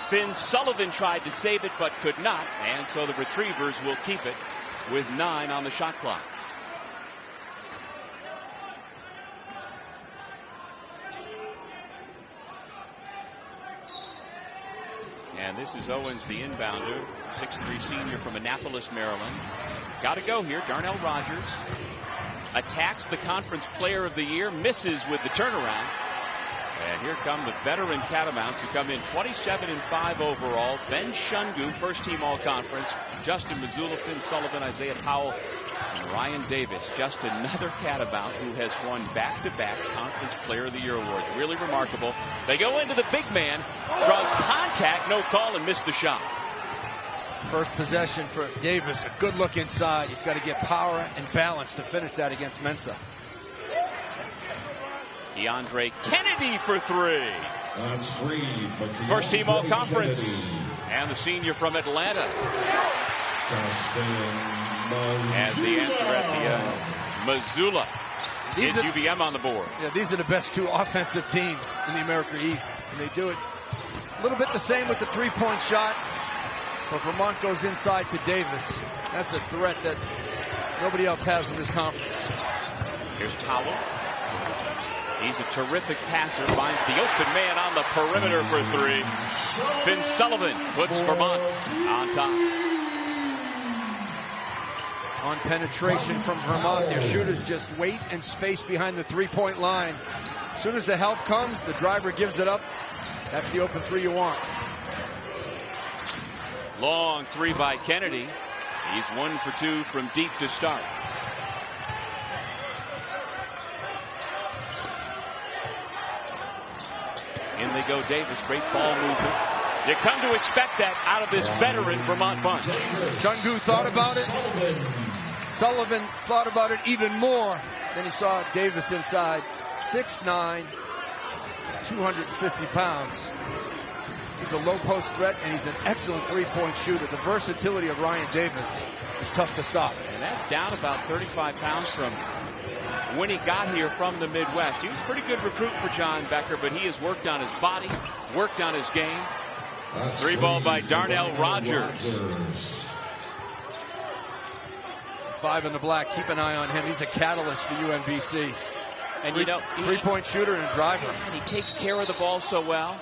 Finn Sullivan tried to save it but could not, and so the Retrievers will keep it with 9 on the shot clock. And this is Owens, the inbounder, 6'3" senior from Annapolis, Maryland. Got to go here. Darnell Rogers attacks the conference player of the year, misses with the turnaround. And here come the veteran Catamounts, who come in 27-5 overall. Ben Shungu, first team all-conference. Justin Mazzulla, Finn Sullivan, Isaiah Powell, and Ryan Davis. Just another Catamount who has won back-to-back conference player of the year awards. Really remarkable. They go into the big man, draws contact, no call, and missed the shot. First possession for Davis. A good look inside. He's got to get power and balance to finish that against Ncaa. DeAndre Kennedy for 3. That's 3 for first team all conference. And the senior from Atlanta. As the answer at the end. Mazzulla is UVM on the board. Yeah, these are the best 2 offensive teams in the America East. And they do it a little bit the same with the 3-point shot. But Vermont goes inside to Davis. That's a threat that nobody else has in this conference. Here's Powell. He's a terrific passer, finds the open man on the perimeter for 3. Finn Sullivan puts Vermont on top. On penetration from Vermont, their shooters just wait and space behind the 3-point line. As soon as the help comes, the driver gives it up. That's the open 3 you want. Long 3 by Kennedy. He's 1 for 2 from deep to start. In they go, Davis. Great ball movement. You come to expect that out of this veteran Vermont bunch. Shungu thought about it. Sullivan thought about it even more. Then he saw Davis inside. 6'9", 250 pounds. He's a low post threat, and he's an excellent 3-point shooter. The versatility of Ryan Davis is tough to stop. And that's down about 35 pounds from when he got here from the Midwest. He was a pretty good recruit for John Becker, but he has worked on his body, worked on his game. 3 ball by Darnell Rogers. 5 in the black. Keep an eye on him. He's a catalyst for UMBC. And you know, 3-point shooter and driver. And he takes care of the ball so well.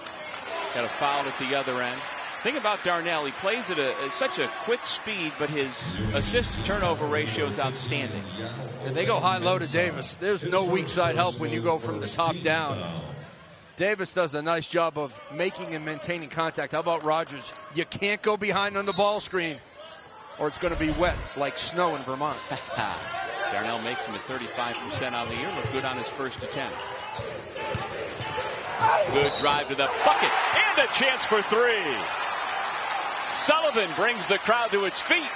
Got a foul at the other end. Thing about Darnell, he plays at such a quick speed, but his assist-turnover ratio is outstanding. And they go high-low to Davis. There's no weak side help when you go from the top down. Davis does a nice job of making and maintaining contact. How about Rogers? You can't go behind on the ball screen, or it's going to be wet like snow in Vermont. Darnell makes him at 35% on the year. Looked good on his first attempt. Good drive to the bucket, and a chance for 3. Sullivan brings the crowd to its feet.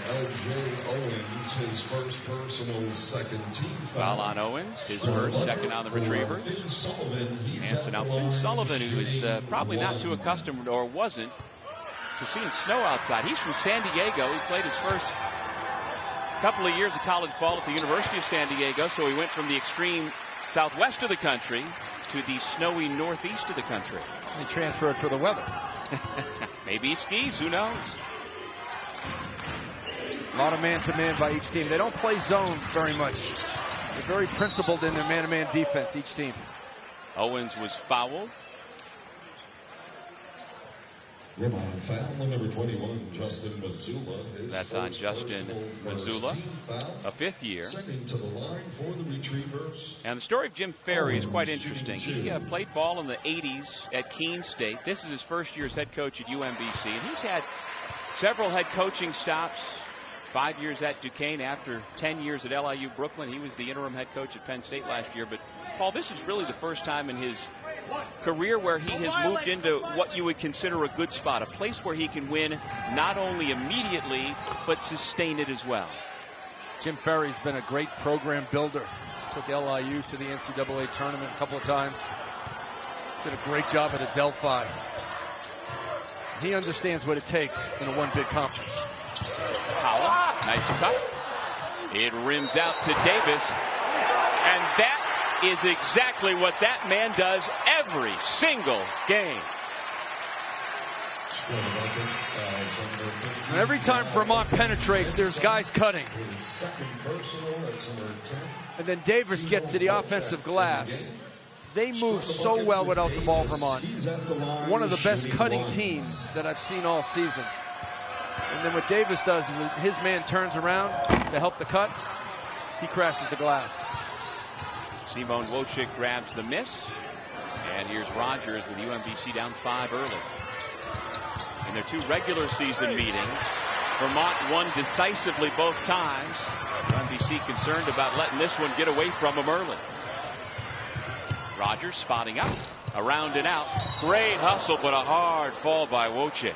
L.J. Owens, his first personal second team foul on Owens, his first, second on the Retrievers. And so now Finn Sullivan, who is probably not too accustomed, or wasn't, to seeing snow outside. He's from San Diego. He played his first couple of years of college ball at the University of San Diego, so he went from the extreme southwest of the country to the snowy northeast of the country. He transferred for the weather. Maybe he skis, who knows? A lot of man-to-man by each team. They don't play zone very much. They're very principled in their man-to-man defense, each team. Owens was fouled. Foul number 21, Justin Mazzulla. That's on Justin Mazzulla, a 5th year. To the line for the Retrievers. And the story of Jim Ferry is quite interesting. He played ball in the 80s at Keene State. This is his first year as head coach at UMBC. And he's had several head coaching stops. 5 years at Duquesne after 10 years at LIU Brooklyn. He was the interim head coach at Penn State last year. But, Paul, this is really the first time in his career where he has moved into what you would consider a good spot, a place where he can win not only immediately, but sustain it as well. Jim Ferry's been a great program builder. Took LIU to the NCAA tournament a couple of times. Did a great job at Adelphi. He understands what it takes in a one big conference. Powell, nice cut. It rims out to Davis. And that is exactly what that man does every single game. And every time Vermont penetrates, there's guys cutting. And then Davis gets to the offensive glass. They move so well without the ball, Vermont. One of the best cutting teams that I've seen all season. And then what Davis does, his man turns around to help the cut. He crashes the glass. Simone Wojcik grabs the miss. And here's Rogers with UMBC down 5 early. In their 2 regular season meetings, Vermont won decisively both times. UMBC concerned about letting this one get away from them early. Rogers spotting up, around and out. Great hustle, but a hard fall by Wojcik.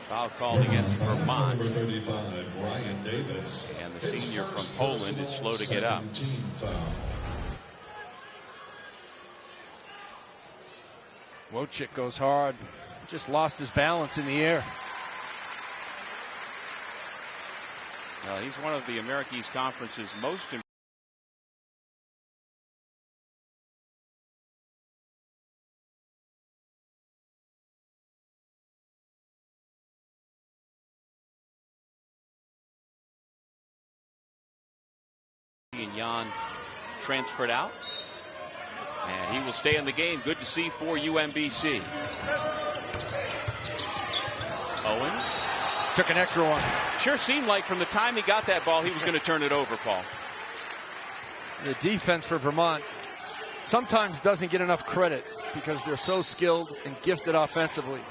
Foul called against Vermont. And the senior from Poland is slow to get up. Wojcik goes hard. Just lost his balance in the air. Well, he's one of the America East Conference's most and Jan transferred out. And he will stay in the game. Good to see for UMBC. Owens. Took an extra one. Sure seemed like from the time he got that ball, he was going to turn it over, Paul. The defense for Vermont sometimes doesn't get enough credit because they're so skilled and gifted offensively.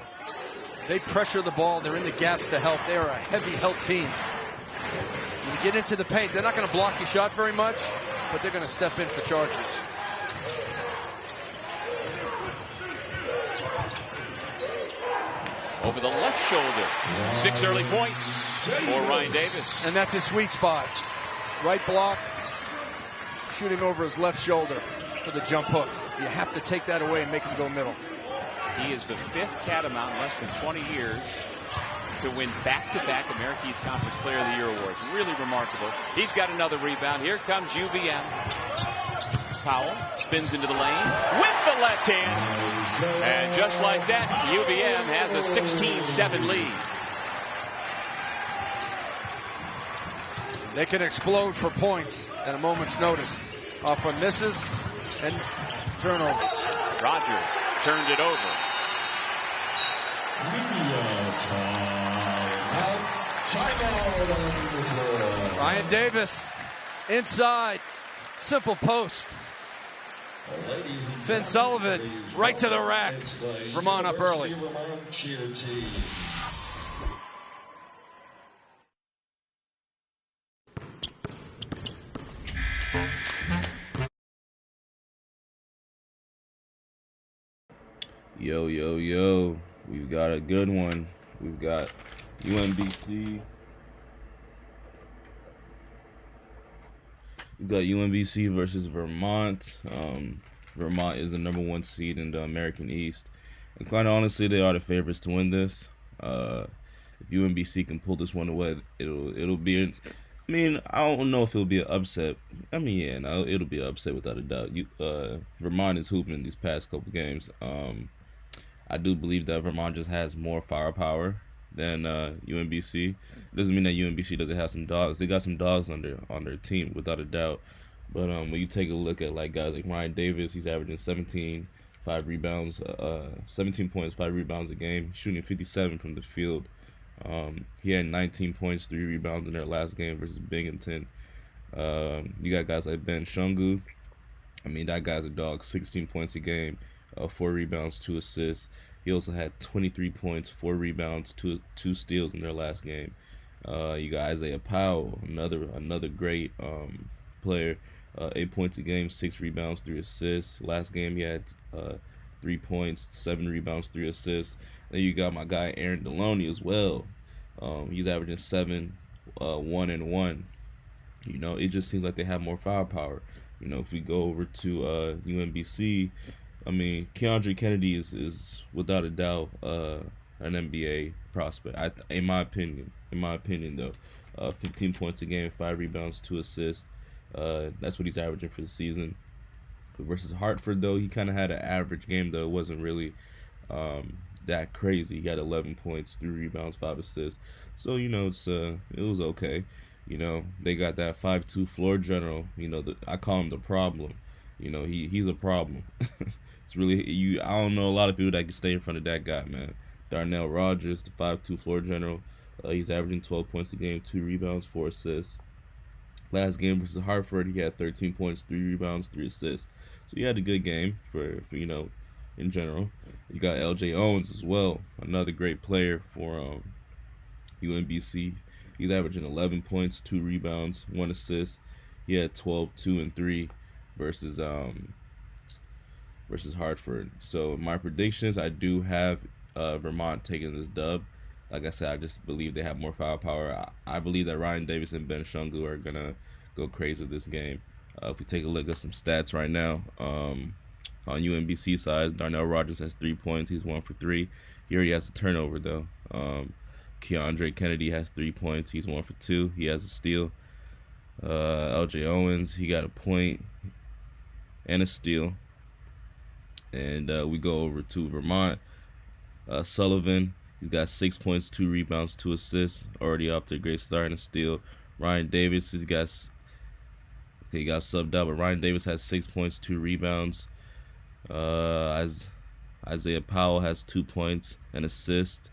They pressure the ball. They're in the gaps to help. They are a heavy help team. When you get into the paint, they're not going to block your shot very much, but they're going to step in for charges. Over the left shoulder. 6 early points for Ryan Davis. And that's his sweet spot. Right block, shooting over his left shoulder for the jump hook. You have to take that away and make him go middle. He is the 5th Catamount in less than 20 years to win back-to-back America East Conference Player of the Year awards. Really remarkable. He's got another rebound. Here comes UVM. Powell spins into the lane with the left hand. And just like that, UVM has a 16-7 lead. They can explode for points at a moment's notice off of misses and turnovers. Rogers turned it over. Ryan Davis inside. Simple post. Finn Sullivan right to the rack. Vermont up early. Yo, yo, yo. We've got a good one. We've got UMBC. We've got UMBC versus Vermont. Vermont is the #1 seed in the American East. And kind of honestly, they are the favorites to win this. If UMBC can pull this one away, it'll be I mean, I don't know if it'll be an upset. I mean, yeah, no, it'll be an upset without a doubt. Vermont is hooping in these past couple games. I do believe that Vermont just has more firepower than UMBC. It doesn't mean that UMBC doesn't have some dogs. They got some dogs on their team without a doubt. But when you take a look at like guys like Ryan Davis, he's averaging 17 points, 5 rebounds a game, shooting 57 from the field. He had 19 points, 3 rebounds in their last game versus Binghamton. You got guys like Ben Shungu. I mean, that guy's a dog. 16 points a game, 4 rebounds, 2 assists. He also had 23 points, 4 rebounds, 2 steals in their last game. You got Isaiah Powell, another great player. 8 points a game, 6 rebounds, 3 assists. Last game he had 3 points, 7 rebounds, 3 assists. Then you got my guy Aaron Deloney as well. He's averaging 7, 1 and 1. You know, it just seems like they have more firepower. You know, if we go over to UMBC, I mean, Keandre Kennedy is without a doubt an NBA prospect. In my opinion though, 15 points a game, 5 rebounds, 2 assists. That's what he's averaging for the season. Versus Hartford, though, he kind of had an average game, though. It wasn't really that crazy. He got 11 points, 3 rebounds, 5 assists. So, you know, it was okay. You know, they got that 5'2" floor general. You know, I call him the problem. You know, he's a problem. It's really, I don't know a lot of people that can stay in front of that guy, man. Darnell Rogers, the 5'2" floor general. He's averaging 12 points a game, 2 rebounds, 4 assists. Last game versus Hartford, he had 13 points, 3 rebounds, 3 assists. So he had a good game for you know, in general. You got L.J. Owens as well, another great player for UMBC. He's averaging 11 points, 2 rebounds, 1 assist. He had 12, 2, and 3 versus Hartford. So my predictions, I do have Vermont taking this dub. Like I said, I just believe they have more firepower. I believe that Ryan Davis and Ben Shungu are gonna go crazy this game. If we take a look at some stats right now, on UMBC side, Darnell Rogers has 3 points. He's 1 for 3. He already has a turnover though. Keandre Kennedy has 3 points. He's 1 for 2. He has a steal. L.J. Owens, he got a point and a steal. And we go over to Vermont. Sullivan, he's got 6 points, 2 rebounds, 2 assists. Already off to a great start and a steal. Ryan Davis, he got subbed out, but Ryan Davis has 6 points, 2 rebounds. Isaiah Powell has 2 points and assist.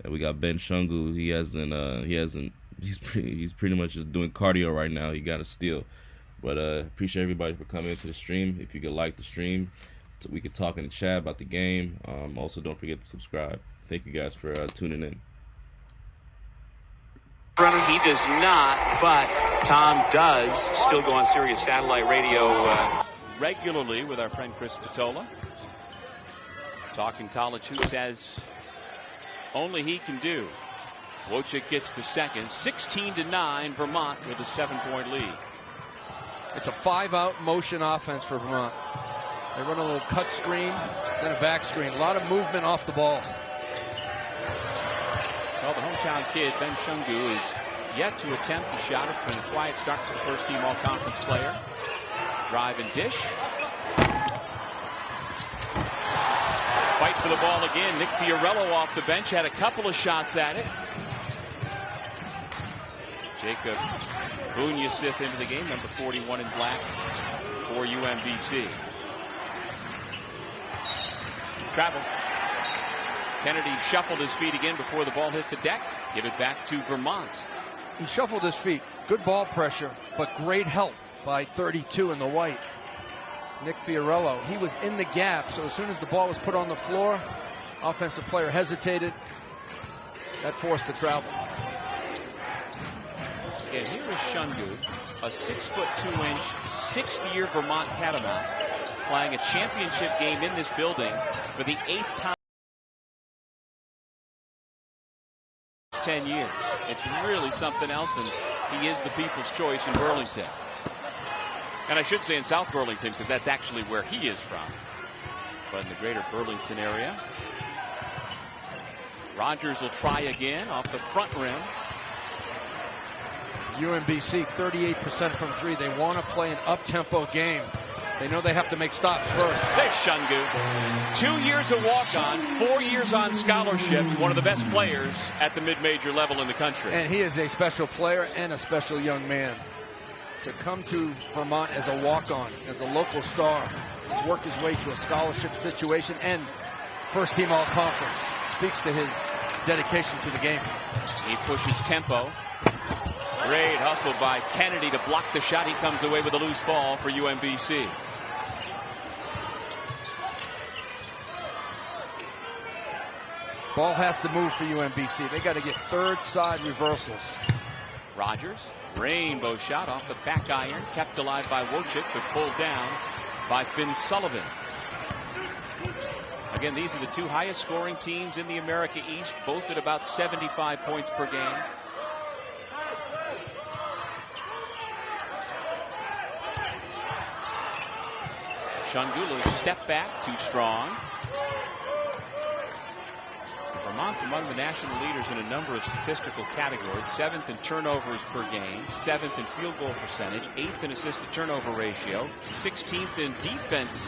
And we got Ben Shungu. He's pretty much just doing cardio right now. He got a steal. But appreciate everybody for coming into the stream. If you could like the stream, so we could talk in the chat about the game. Also, don't forget to subscribe. Thank you guys for tuning in. He does not, but Tom does still go on Sirius Satellite Radio regularly with our friend Chris Patola. Talking college hoops as only he can do. Wojcik gets the second. 16-9, Vermont with a 7-point lead. It's a 5-out motion offense for Vermont. They run a little cut screen, then a back screen. A lot of movement off the ball. Well, the hometown kid, Ben Shungu, is yet to attempt the shot. It's been a quiet start for the first-team all-conference player. Drive and dish. Fight for the ball again. Nick Fiorello off the bench had a couple of shots at it. Jacob Bunyasith into the game, number 41 in black for UMBC. Travel. Kennedy shuffled his feet again before the ball hit the deck. Give it back to Vermont. He shuffled his feet. Good ball pressure, but great help by 32 in the white. Nick Fiorello, he was in the gap, so as soon as the ball was put on the floor, offensive player hesitated. That forced the travel. And here is Shungu, a 6'2", 6th-year Vermont Catamount, playing a championship game in this building for the 8th time in 10 years. It's really something else, and he is the people's choice in Burlington. And I should say in South Burlington, because that's actually where he is from. But in the greater Burlington area. Rogers will try again off the front rim. UMBC 38% from 3. They want to play an up-tempo game. They know they have to make stops first. There's Shungu. 2 years a walk-on, 4 years on scholarship. One of the best players at the mid-major level in the country. And he is a special player and a special young man. To come to Vermont as a walk-on, as a local star, work his way to a scholarship situation and first-team all-conference speaks to his dedication to the game. He pushes tempo. Great hustle by Kennedy to block the shot. He comes away with a loose ball for UMBC. Ball has to move for UMBC. They got to get third-side reversals. Rogers, rainbow shot off the back iron, kept alive by Wojcik, but pulled down by Finn Sullivan. Again, these are the two highest scoring teams in the America East, both at about 75 points per game. Shungulu step back, too strong. Vermont's among the national leaders in a number of statistical categories. 7th in turnovers per game, 7th in field goal percentage, 8th in assist to turnover ratio, 16th in defense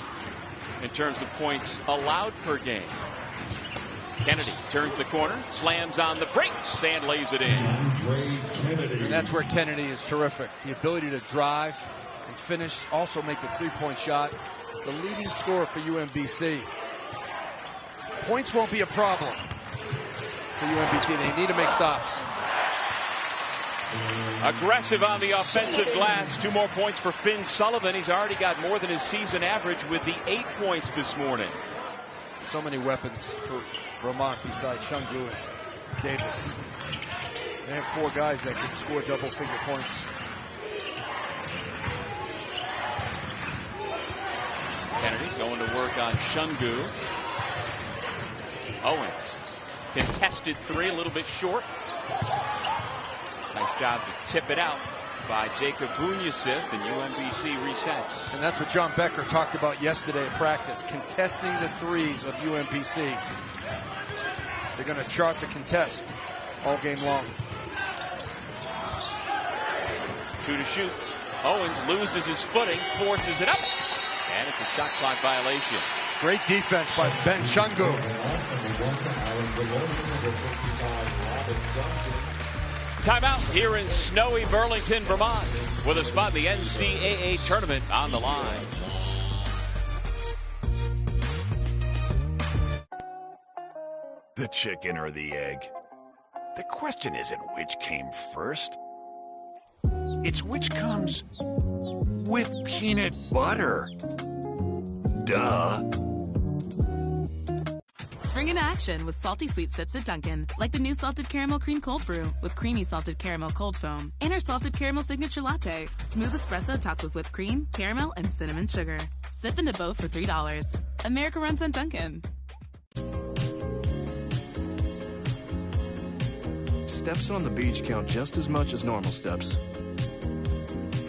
in terms of points allowed per game. Kennedy turns the corner, slams on the brakes, and lays it in. And that's where Kennedy is terrific. The ability to drive and finish, also make the three-point shot. The leading scorer for UMBC. Points won't be a problem for UMBC. They need to make stops. Aggressive on the offensive glass. 2 more points for Finn Sullivan. He's already got more than his season average with the 8 points this morning. So many weapons for Vermont besides Shungu and Davis. They have 4 guys that can score double-figure points. Kennedy going to work on Shungu. Owens, contested 3, a little bit short. Nice job to tip it out by Jacob Bunyasif, and UMBC resets. And that's what John Becker talked about yesterday at practice, contesting the threes of UMBC. They're going to chart the contest all game long. 2 to shoot. Owens loses his footing, forces it up, and it's a shot clock violation. Great defense by Ben Shungu. Timeout here in snowy Burlington, Vermont, with a spot in the NCAA tournament on the line. The chicken or the egg? The question isn't which came first. It's which comes with peanut butter. Duh. Spring in action with salty sweet sips at Dunkin', like the new salted caramel cream cold brew with creamy salted caramel cold foam, and our salted caramel signature latte, smooth espresso topped with whipped cream, caramel, and cinnamon sugar. Sip into both for $3. America runs on Dunkin'. Steps on the beach count just as much as normal steps.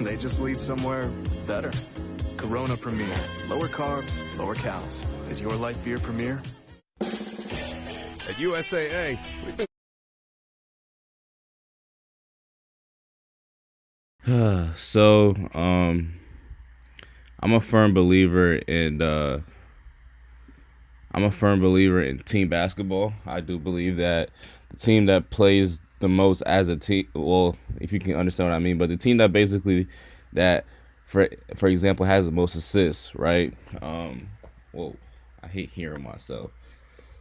They just lead somewhere better. Corona Premier. Lower carbs, lower calories. Is your light beer Premier? At USAA, we've been So, I'm a firm believer in team basketball. I do believe that the team that plays the most as a team, well, if you can understand what I mean, but the team that basically that, for example, has the most assists, right? Well, I hate hearing myself.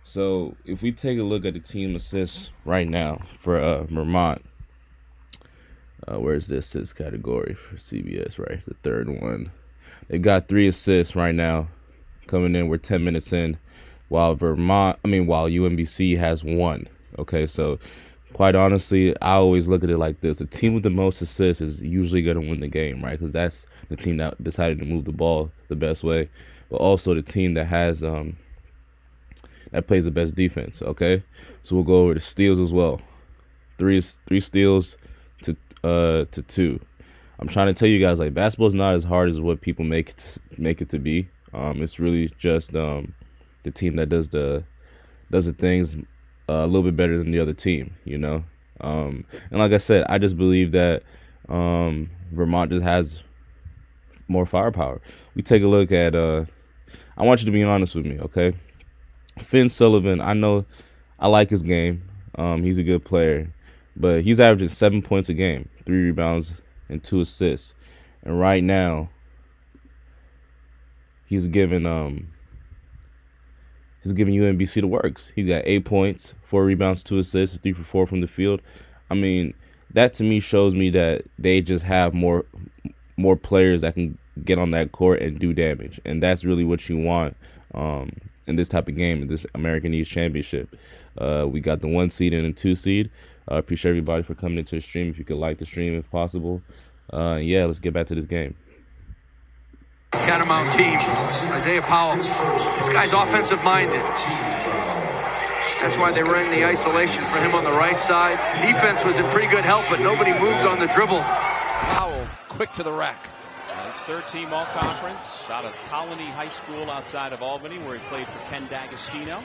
So if we take a look at the team assists right now for Vermont, where's the assist category for CBS, right? The third one. They've got 3 assists right now coming in. We're 10 minutes in, while UMBC has 1. Okay, so quite honestly, I always look at it like this. The team with the most assists is usually going to win the game, right? Because that's the team that decided to move the ball the best way, but also the team that has that plays the best defense, okay? So we'll go over the steals as well. 3 steals to 2. I'm trying to tell you guys, like, basketball's not as hard as what people make it to be. It's really just the team that does the things a little bit better than the other team, you know. And like I said, I just believe that Vermont just has more firepower. We take a look at. I want you to be honest with me, okay? Finn Sullivan, I know I like his game. He's a good player, but he's averaging 7 points a game, 3 rebounds, and 2 assists. And right now, he's giving UMBC the works. He's got 8 points, 4 rebounds, 2 assists, 3 for 4 from the field. I mean, that to me shows me that they just have more players that can get on that court and do damage, and that's really what you want in this type of game, in this American East Championship. We got the 1 seed and a 2 seed. Appreciate everybody for coming into the stream. If you could like the stream if possible. Yeah, let's get back to this game. Catamount team, Isaiah Powell. This guy's offensive minded. That's why they ran the isolation for him on the right side. Defense was in pretty good help, but nobody moved on the dribble. Powell, quick to the rack. His 3rd-team All-Conference out of Colony High School outside of Albany, where he played for Ken D'Agostino.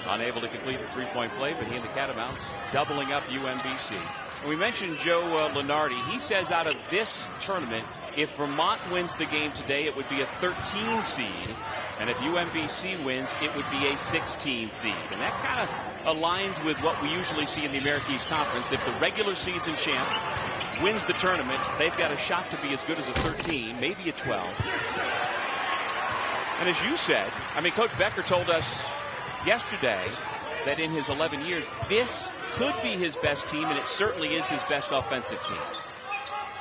Unable to complete the three-point play, but he and the Catamounts doubling up UMBC. And we mentioned Joe Lenardi. He says out of this tournament, if Vermont wins the game today, it would be a 13 seed. And if UMBC wins, it would be a 16 seed. And that kind of aligns with what we usually see in the American East Conference. If the regular season champ wins the tournament, they've got a shot to be as good as a 13, maybe a 12. And as you said, I mean, Coach Becker told us yesterday that in his 11 years, this could be his best team, and it certainly is his best offensive team.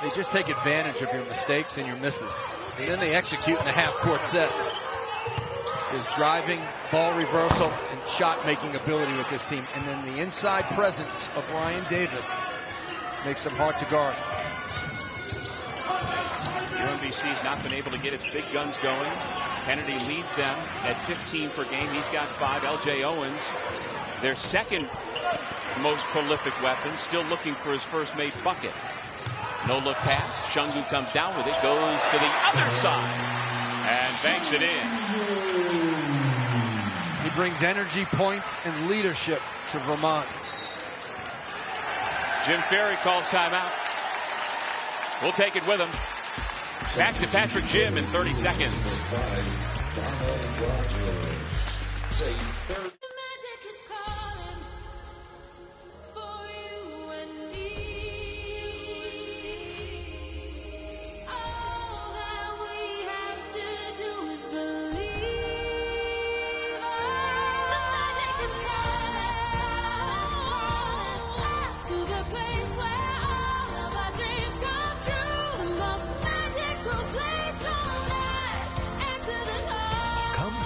They just take advantage of your mistakes and your misses, and then they execute in the half-court set. His driving, ball reversal, and shot-making ability with this team, and then the inside presence of Ryan Davis makes them hard to guard. UMBC's not been able to get its big guns going. Kennedy leads them at 15 per game. He's got 5. L.J. Owens, their second most prolific weapon, still looking for his first made bucket. No look pass. Shungu comes down with it, goes to the other side, and banks it in. He brings energy, points, and leadership to Vermont. Jim Ferry calls timeout. We'll take it with him. Back to Patrick Jim in 30 seconds.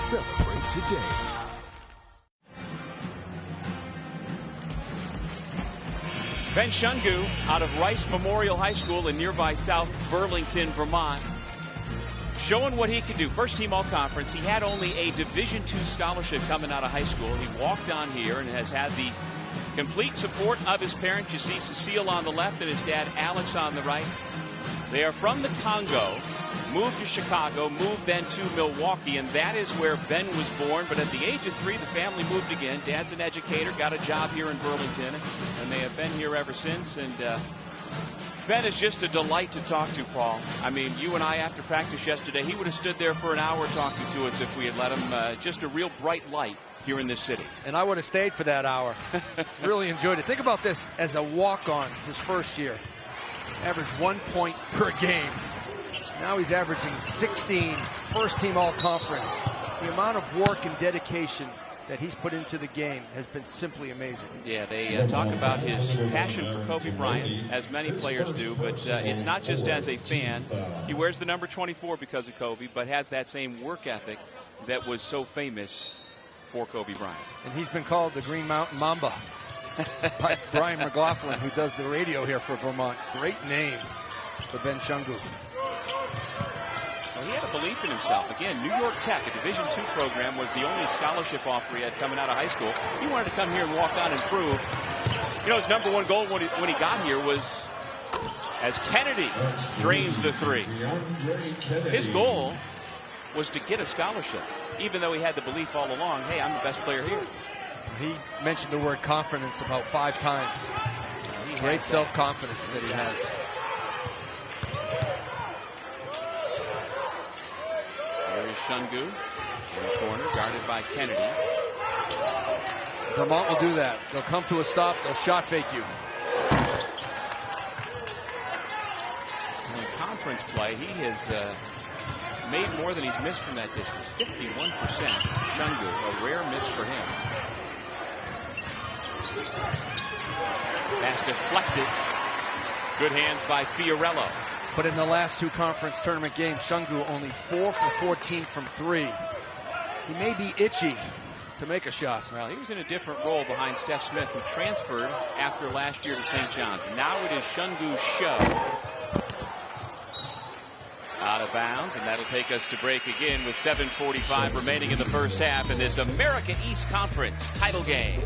Celebrate today. Ben Shungu out of Rice Memorial High School in nearby South Burlington, Vermont, showing what he can do. First team all-conference. He had only a Division II scholarship coming out of high school. He walked on here and has had the complete support of his parents. You see Cecile on the left and his dad Alex on the right. They are from the Congo, moved to Chicago, moved then to Milwaukee, and that is where Ben was born. But at the age of 3, the family moved again. Dad's an educator, got a job here in Burlington, and they have been here ever since. And Ben is just a delight to talk to, Paul. I mean, you and I, after practice yesterday, he would have stood there for an hour talking to us if we had let him. Just a real bright light here in this city. And I would have stayed for that hour. Really enjoyed it. Think about this as a walk-on his first year. Averaged 1 point per game. Now he's averaging 16, first team all-conference. The amount of work and dedication that he's put into the game has been simply amazing. Yeah, they talk about his passion for Kobe Bryant, as many players do, but it's not just as a fan. He wears the number 24 because of Kobe, but has that same work ethic that was so famous for Kobe Bryant. And he's been called the Green Mountain Mamba by Brian McLaughlin, who does the radio here for Vermont. Great name for Ben Shungu. Well, he had a belief in himself. Again, New York Tech, a Division II program, was the only scholarship offer he had coming out of high school. He wanted to come here and walk on and prove. You know, his number one goal when he got here was as Kennedy drains the 3. His goal was to get a scholarship, even though he had the belief all along, hey, I'm the best player here. He mentioned the word confidence about 5 times. Great self-confidence that he has. There is Shungu in the corner, guarded by Kennedy. Vermont will do that. They'll come to a stop. They'll shot fake you. In conference play, he has made more than he's missed from that distance. 51%. Shungu, a rare miss for him. Pass deflected. Good hands by Fiorello. But in the last 2 conference tournament games, Shungu only 4 for 14 from 3. He may be itchy to make a shot. Well, he was in a different role behind Steph Smith, who transferred after last year to St. John's. Now it is Shungu's show. Out of bounds, and that'll take us to break again with 7:45 remaining in the first half in this America East Conference title game.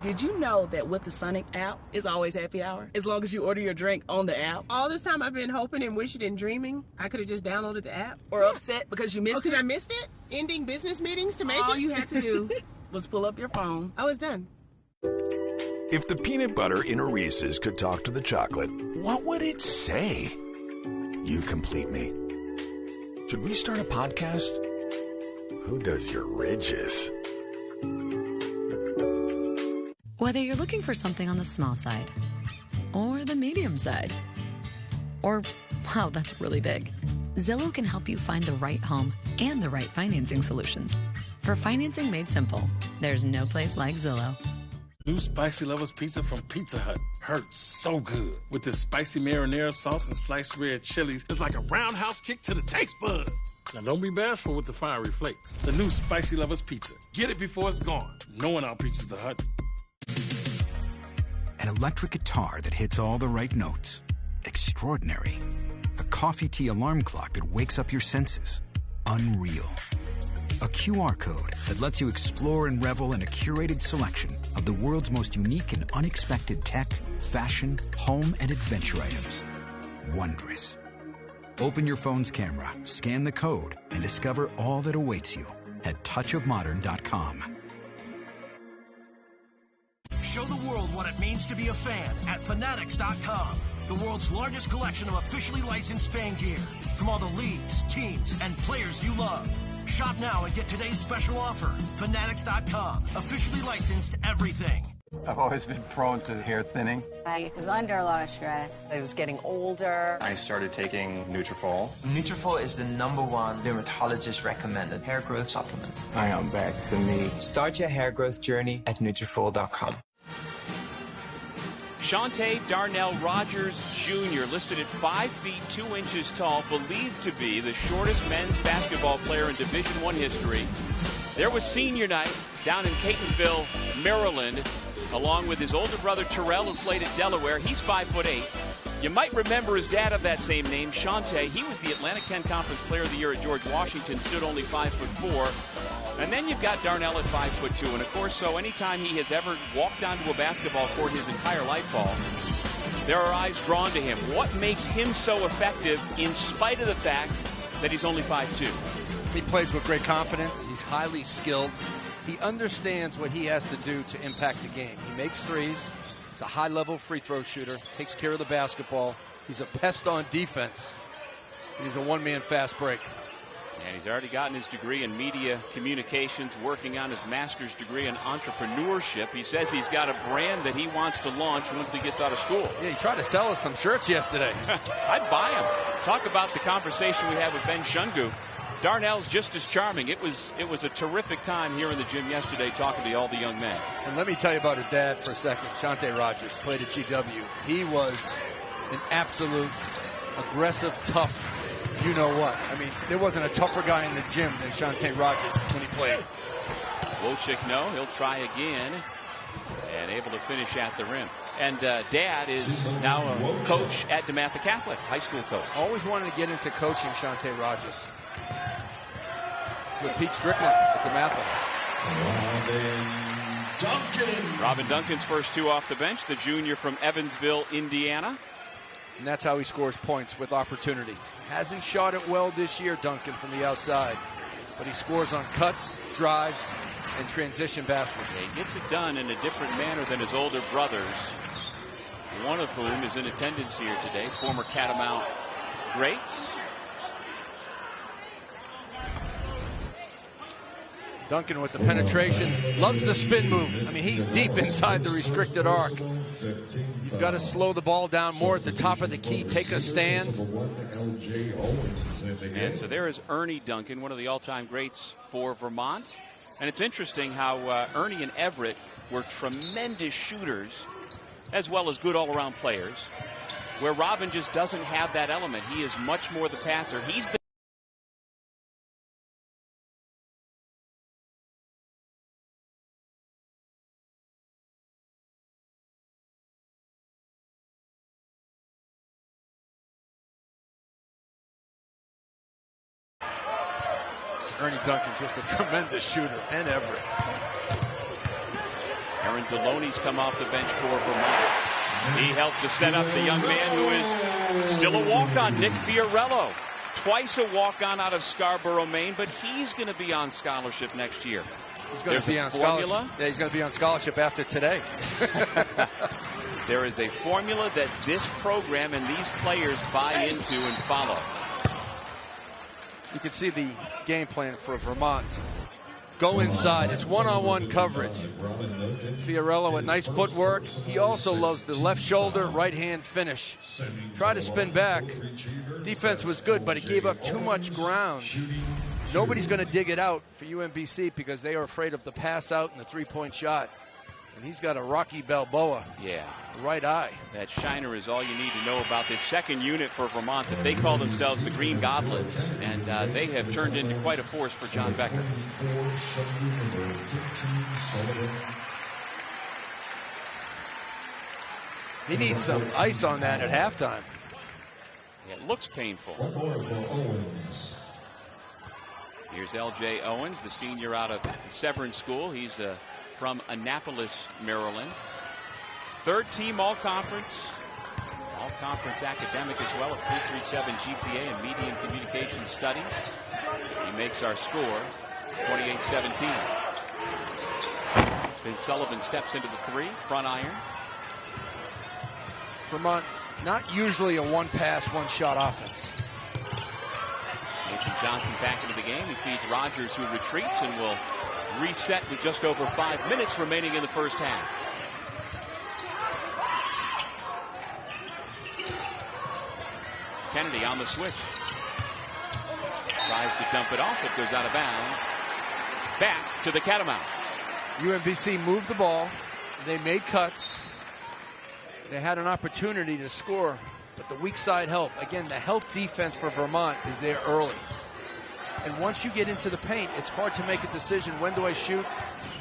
Did you know that with the Sonic app, it's always happy hour? As long as you order your drink on the app. All this time I've been hoping and wishing and dreaming I could have just downloaded the app. Or upset because you missed it. Because I missed it? Ending business meetings to make it? All you had to do was pull up your phone. I was done. If the peanut butter in a Reese's could talk to the chocolate, what would it say? You complete me. Should we start a podcast? Who does your ridges? Whether you're looking for something on the small side or the medium side, or, wow, that's really big, Zillow can help you find the right home and the right financing solutions. For financing made simple, there's no place like Zillow. New Spicy Lovers Pizza from Pizza Hut. Hurts so good. With this spicy marinara sauce and sliced red chilies, it's like a roundhouse kick to the taste buds. Now don't be bashful with the fiery flakes. The new Spicy Lovers Pizza. Get it before it's gone. No one out-pizzas the Hut. An electric guitar that hits all the right notes. Extraordinary. A coffee tea alarm clock that wakes up your senses. Unreal. A QR code that lets you explore and revel in a curated selection of the world's most unique and unexpected tech, fashion, home, and adventure items. Wondrous. Open your phone's camera, scan the code, and discover all that awaits you at touchofmodern.com. Show the world what it means to be a fan at Fanatics.com. The world's largest collection of officially licensed fan gear from all the leagues, teams, and players you love. Shop now and get today's special offer. Fanatics.com. Officially licensed everything. I've always been prone to hair thinning. I was under a lot of stress. I was getting older. I started taking Nutrafol. Nutrafol is the #1 dermatologist recommended hair growth supplement. I am back to me. Start your hair growth journey at Nutrafol.com. Shante Darnell Rogers Jr., listed at 5 feet 2 inches tall, believed to be the shortest men's basketball player in Division I history. There was senior night down in Catonsville, Maryland, along with his older brother Terrell, who played at Delaware. He's 5'8". You might remember his dad of that same name, Shante. He was the Atlantic 10 Conference Player of the Year at George Washington, stood only 5'4". And then you've got Darnell at 5'2". And of course, so anytime he has ever walked onto a basketball court his entire life, Paul, there are eyes drawn to him. What makes him so effective in spite of the fact that he's only 5'2"? He plays with great confidence. He's highly skilled. He understands what he has to do to impact the game. He makes threes. He's a high-level free throw shooter. Takes care of the basketball. He's a pest on defense. He's a one-man fast break. And he's already gotten his degree in media communications, working on his master's degree in entrepreneurship. He says he's got a brand that he wants to launch once he gets out of school. Yeah, he tried to sell us some shirts yesterday. I'd buy him. Talk about the conversation we had with Ben Shungu. Darnell's just as charming. It was a terrific time here in the gym yesterday talking to all the young men. And let me tell you about his dad for a second. Shante Rogers played at GW. He was an absolute aggressive, tough, you know what. I mean, there wasn't a tougher guy in the gym than Shante Rogers when he played. Wojcik, no, he'll try again and able to finish at the rim. And Dad is now a coach at DeMatha Catholic, high school coach. Always wanted to get into coaching, Shante Rogers. With Pete Strickland at DeMatha. Robin Duncan's first two off the bench, the junior from Evansville, Indiana. And that's how he scores points, with opportunity. Hasn't shot it well this year, Duncan, from the outside. But he scores on cuts, drives, and transition baskets. He gets it done in a different manner than his older brothers, one of whom is in attendance here today, former Catamount greats. Duncan with the penetration, loves the spin move. I mean, he's deep inside the restricted arc. You've got to slow the ball down more at the top of the key, take a stand. And so there is Ernie Duncan, one of the all-time greats for Vermont. And it's interesting how Ernie and Everett were tremendous shooters as well as good all-around players, where Robin just doesn't have that element. He is much more the passer. He's the Ernie Duncan, just a tremendous shooter, and Everett. Aaron Deloney's come off the bench for Vermont. He helped to set up the young man who is still a walk-on, Nick Fiorello. Twice a walk-on out of Scarborough, Maine, but he's going to be on scholarship next year. He's going to be on scholarship. Yeah, he's going to be on scholarship after today. There is a formula that this program and these players buy into and follow. You can see the game plan for Vermont. Go inside. It's one-on-one coverage. Fiorello with nice footwork. He also loves the left shoulder, right-hand finish. Try to spin back. Defense was good, but it gave up too much ground. Nobody's going to dig it out for UMBC because they are afraid of the pass out and the three-point shot. And he's got a Rocky Balboa. Yeah. Right eye. That shiner is all you need to know about this second unit for Vermont that they call themselves the Green Goblins. And they have turned into quite a force for John Becker. He needs some ice on that at halftime. It looks painful. Here's L.J. Owens, the senior out of Severn School. He's from Annapolis, Maryland. Third team all-conference academic as well, a 3.37 GPA in Media and Communication Studies. He makes our score 28-17. Ben Sullivan steps into the three, front iron. Vermont, not usually a one-pass, one-shot offense. Nathan Johnson back into the game. He feeds Rogers, who retreats and will reset with just over 5 minutes remaining in the first half. Kennedy on the switch. Tries to dump it off. It goes out of bounds. Back to the Catamounts. UMBC moved the ball. They made cuts. They had an opportunity to score, but the weak side help. Again, the help defense for Vermont is there early. And once you get into the paint, it's hard to make a decision. When do I shoot?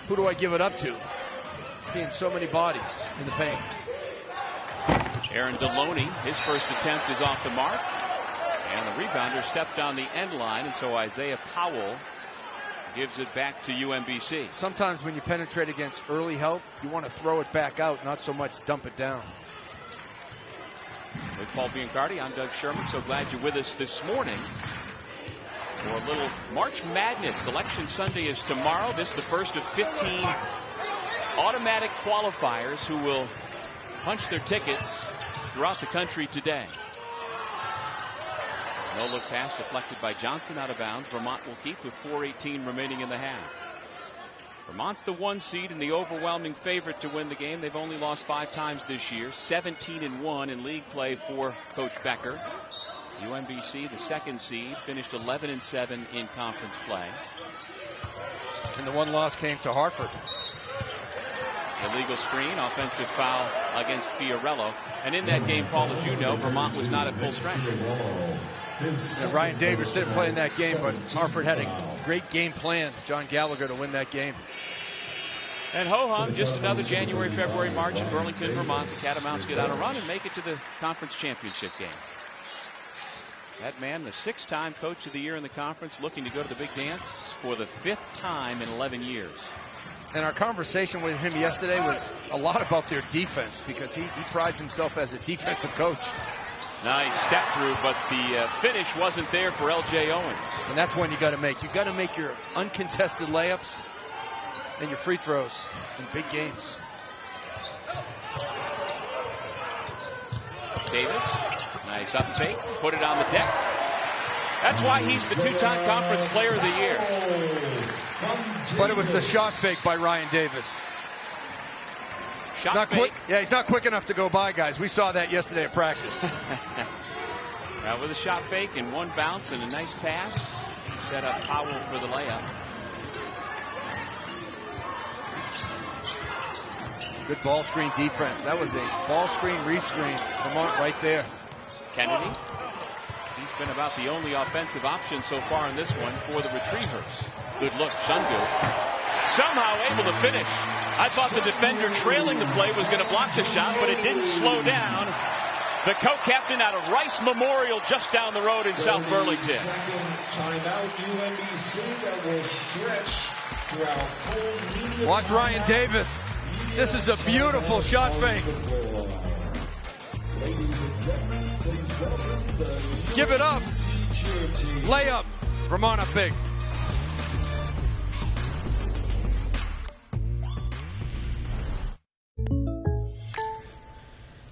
Who do I give it up to? Seeing so many bodies in the paint. Aaron Deloney, his first attempt is off the mark. And the rebounder stepped on the end line, and so Isaiah Powell gives it back to UMBC. Sometimes when you penetrate against early help, you want to throw it back out, not so much dump it down. With Paul Biancardi, I'm Doug Sherman. So glad you're with us this morning for a little March Madness. Selection Sunday is tomorrow. This is the first of 15 automatic qualifiers who will punch their tickets throughout the country today. No look pass deflected by Johnson, out of bounds. Vermont will keep with 4:18 remaining in the half. Vermont's the 1 seed and the overwhelming favorite to win the game. They've only lost 5 times this year. 17-1 in league play for Coach Becker. UMBC, the 2nd seed, finished 11-7 in conference play. And the one loss came to Hartford. Illegal screen, offensive foul against Fiorello. And in that game, Paul, as you know, Vermont was not at full strength. And Ryan Davis didn't play in that game, but Hartford had a great game plan, John Gallagher, to win that game. And ho-hum, just another January, February, March in Burlington, Vermont. The Catamounts get on a run and make it to the conference championship game. That man, the 6-time coach of the year in the conference, looking to go to the big dance for the 5th time in 11 years. And our conversation with him yesterday was a lot about their defense, because he prides himself as a defensive coach. Nice step through, but the finish wasn't there for L.J. Owens. And that's one you got to make. You got to make your uncontested layups and your free throws in big games. Davis, nice up fake, put it on the deck. That's why he's the 2-time conference player of the year. But it was the shot fake by Ryan Davis. Shot fake. Yeah, he's not quick enough to go by, guys. We saw that yesterday at practice. Now with a shot fake and one bounce and a nice pass, set up Powell for the layup. Good ball screen defense. That was a ball screen rescreen. Vermont right there. Kennedy. He's been about the only offensive option so far in this one for the Retrievers. Good look, Shungu. Somehow able to finish. I thought the defender trailing the play was going to block the shot, but it didn't slow down. The co-captain out of Rice Memorial just down the road in South Burlington. Timeout UMBC that will stretch throughout full media. Watch Ryan Davis. This is a beautiful shot fake. Give it up. Layup. Vermont up big.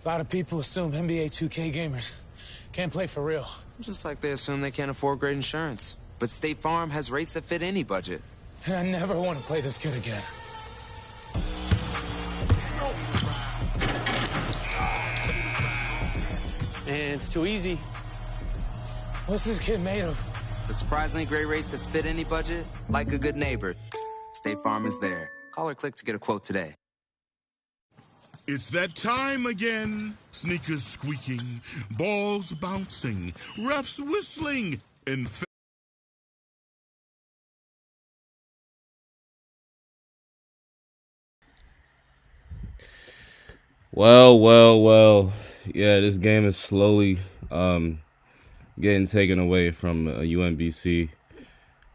A lot of people assume NBA 2K gamers can't play for real. Just like they assume they can't afford great insurance. But State Farm has rates that fit any budget. And I never want to play this kid again. And it's too easy. What's this kid made of? With surprisingly great rates that fit any budget, like a good neighbor, State Farm is there. Call or click to get a quote today. It's that time again. Sneakers squeaking, balls bouncing, refs whistling, and Well. Yeah, this game is slowly getting taken away from UMBC.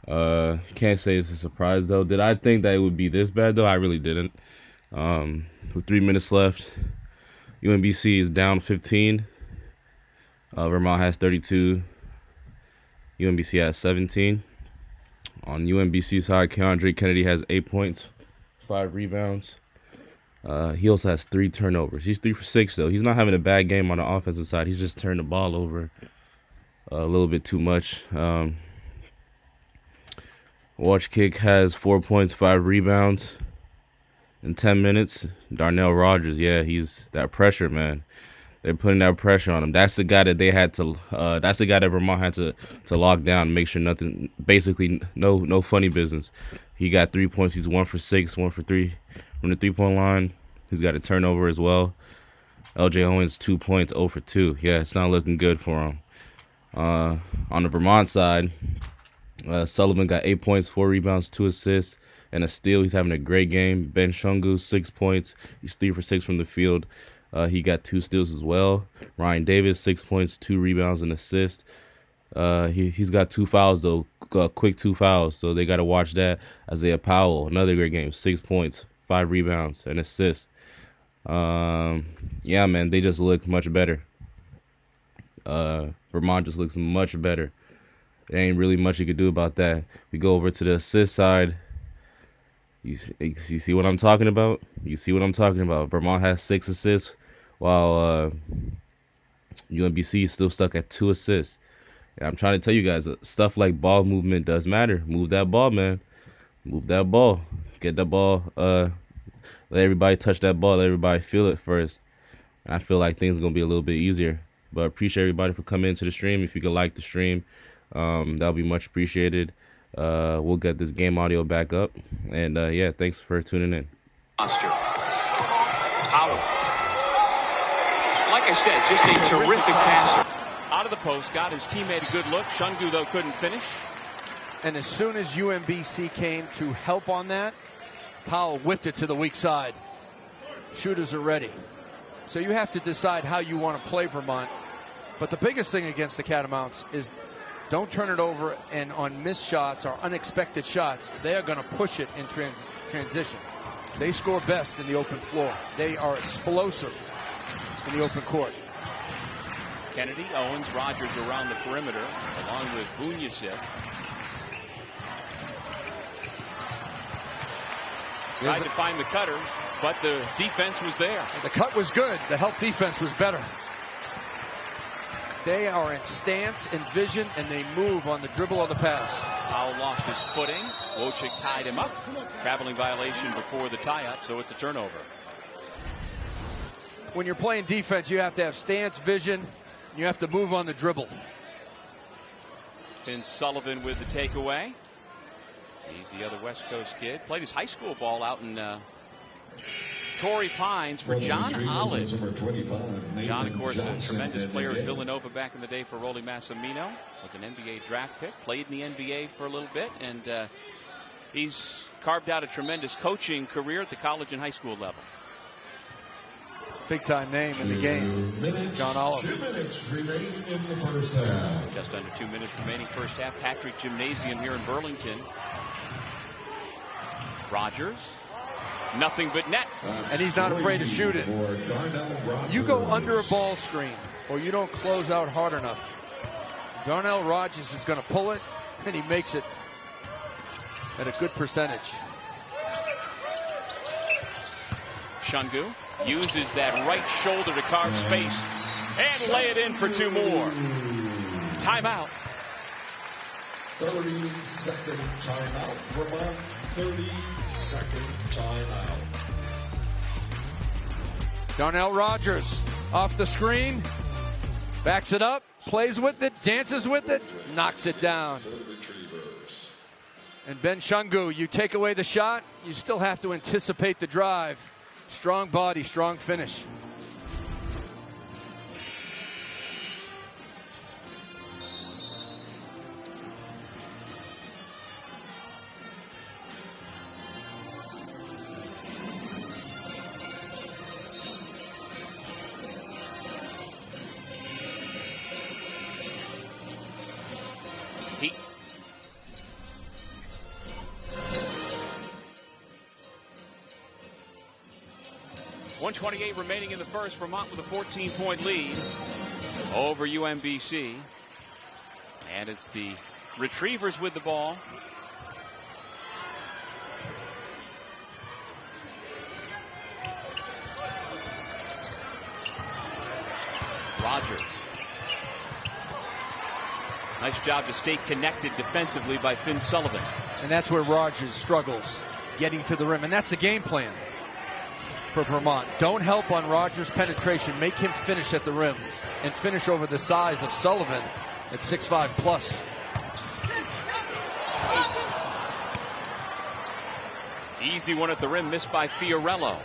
Can't say it's a surprise, though. Did I think that it would be this bad, though? I really didn't. With 3 minutes left, UMBC is down 15. Vermont has 32. UMBC has 17. On UMBC side, Keandre Kennedy has 8 points, 5 rebounds. He also has 3 turnovers. He's 3 for 6, though. He's not having a bad game on the offensive side. He's just turned the ball over a little bit too much. Watch Kick has 4 points, 5 rebounds in 10 minutes. Darnell Rogers, yeah, he's that pressure, man. They're putting that pressure on him. That's the guy that they had to. That's the guy that Vermont had to lock down, and make sure nothing. Basically, no funny business. He got 3 points. He's 1 for 6, 1 for 3 from the 3-point line. He's got a turnover as well. LJ Owens 2 points, 0 for 2. Yeah, it's not looking good for him. On the Vermont side, Sullivan got 8 points, 4 rebounds, 2 assists, and a steal. He's having a great game. Ben Shungu 6 points. He's 3 for 6 from the field. He got 2 steals as well. Ryan Davis 6 points, 2 rebounds, and assist. He's got 2 fouls though, quick 2 fouls. So they got to watch that. Isaiah Powell, another great game, 6 points, 5 rebounds, and assist. Yeah, man, they just look much better. Vermont just looks much better. There ain't really much you could do about that. We go over to the assist side. You see what I'm talking about? You see what I'm talking about? Vermont has 6 assists, while UMBC is still stuck at 2 assists. And I'm trying to tell you guys, stuff like ball movement does matter. Move that ball, man. Move that ball. Get that ball. Let everybody touch that ball. Let everybody feel it first. And I feel like things are going to be a little bit easier. But I appreciate everybody for coming into the stream. If you could like the stream, that'll be much appreciated. We'll get this game audio back up. And, yeah, thanks for tuning in. Monster. Powell. Like I said, just a terrific passer. Out of the post, got his teammate a good look. Shungu, though, couldn't finish. And as soon as UMBC came to help on that, Powell whipped it to the weak side. Shooters are ready. So you have to decide how you want to play Vermont. But the biggest thing against the Catamounts is don't turn it over, and on missed shots or unexpected shots, they are going to push it in transition. They score best in the open floor. They are explosive in the open court. Kennedy, Owens, Rogers around the perimeter, along with Bunyasek. Tried to find the cutter, but the defense was there. The cut was good. The help defense was better. They are in stance and vision, and they move on the dribble of the pass. Powell lost his footing. Wojcik tied him up. Traveling violation before the tie-up, so it's a turnover. When you're playing defense, you have to have stance, vision. You have to move on the dribble. Finn Sullivan with the takeaway. He's the other West Coast kid. Played his high school ball out in Torrey Pines for John Olive. John, of course, a tremendous player at Villanova back in the day for Rolly Massimino. Was an NBA draft pick. Played in the NBA for a little bit. And he's carved out a tremendous coaching career at the college and high school level. Big-time name in the game, John Olive. 2 minutes remaining in the first half. Just under 2 minutes remaining first half. Patrick Gymnasium here in Burlington. Rogers Nothing but net. And he's not afraid to shoot it. You go under a ball screen or you don't close out hard enough. Darnell Rogers is going to pull it, and he makes it at a good percentage. Shungu uses that right shoulder to carve space and lay it in for two more. Timeout. 30-second timeout. Vermont, 30-second timeout. Darnell Rogers off the screen, backs it up, plays with it, dances with it, knocks it down. And Ben Shungu, you take away the shot, you still have to anticipate the drive. Strong body, strong finish. He 1:28 remaining in the first. Vermont with a 14-point lead over UMBC. And it's the Retrievers with the ball. Rogers. Nice job to stay connected defensively by Finn Sullivan. And that's where Rogers struggles, getting to the rim. And that's the game plan for Vermont. Don't help on Rogers' penetration. Make him finish at the rim and finish over the size of Sullivan at 6'5 plus. Easy one at the rim, missed by Fiorello.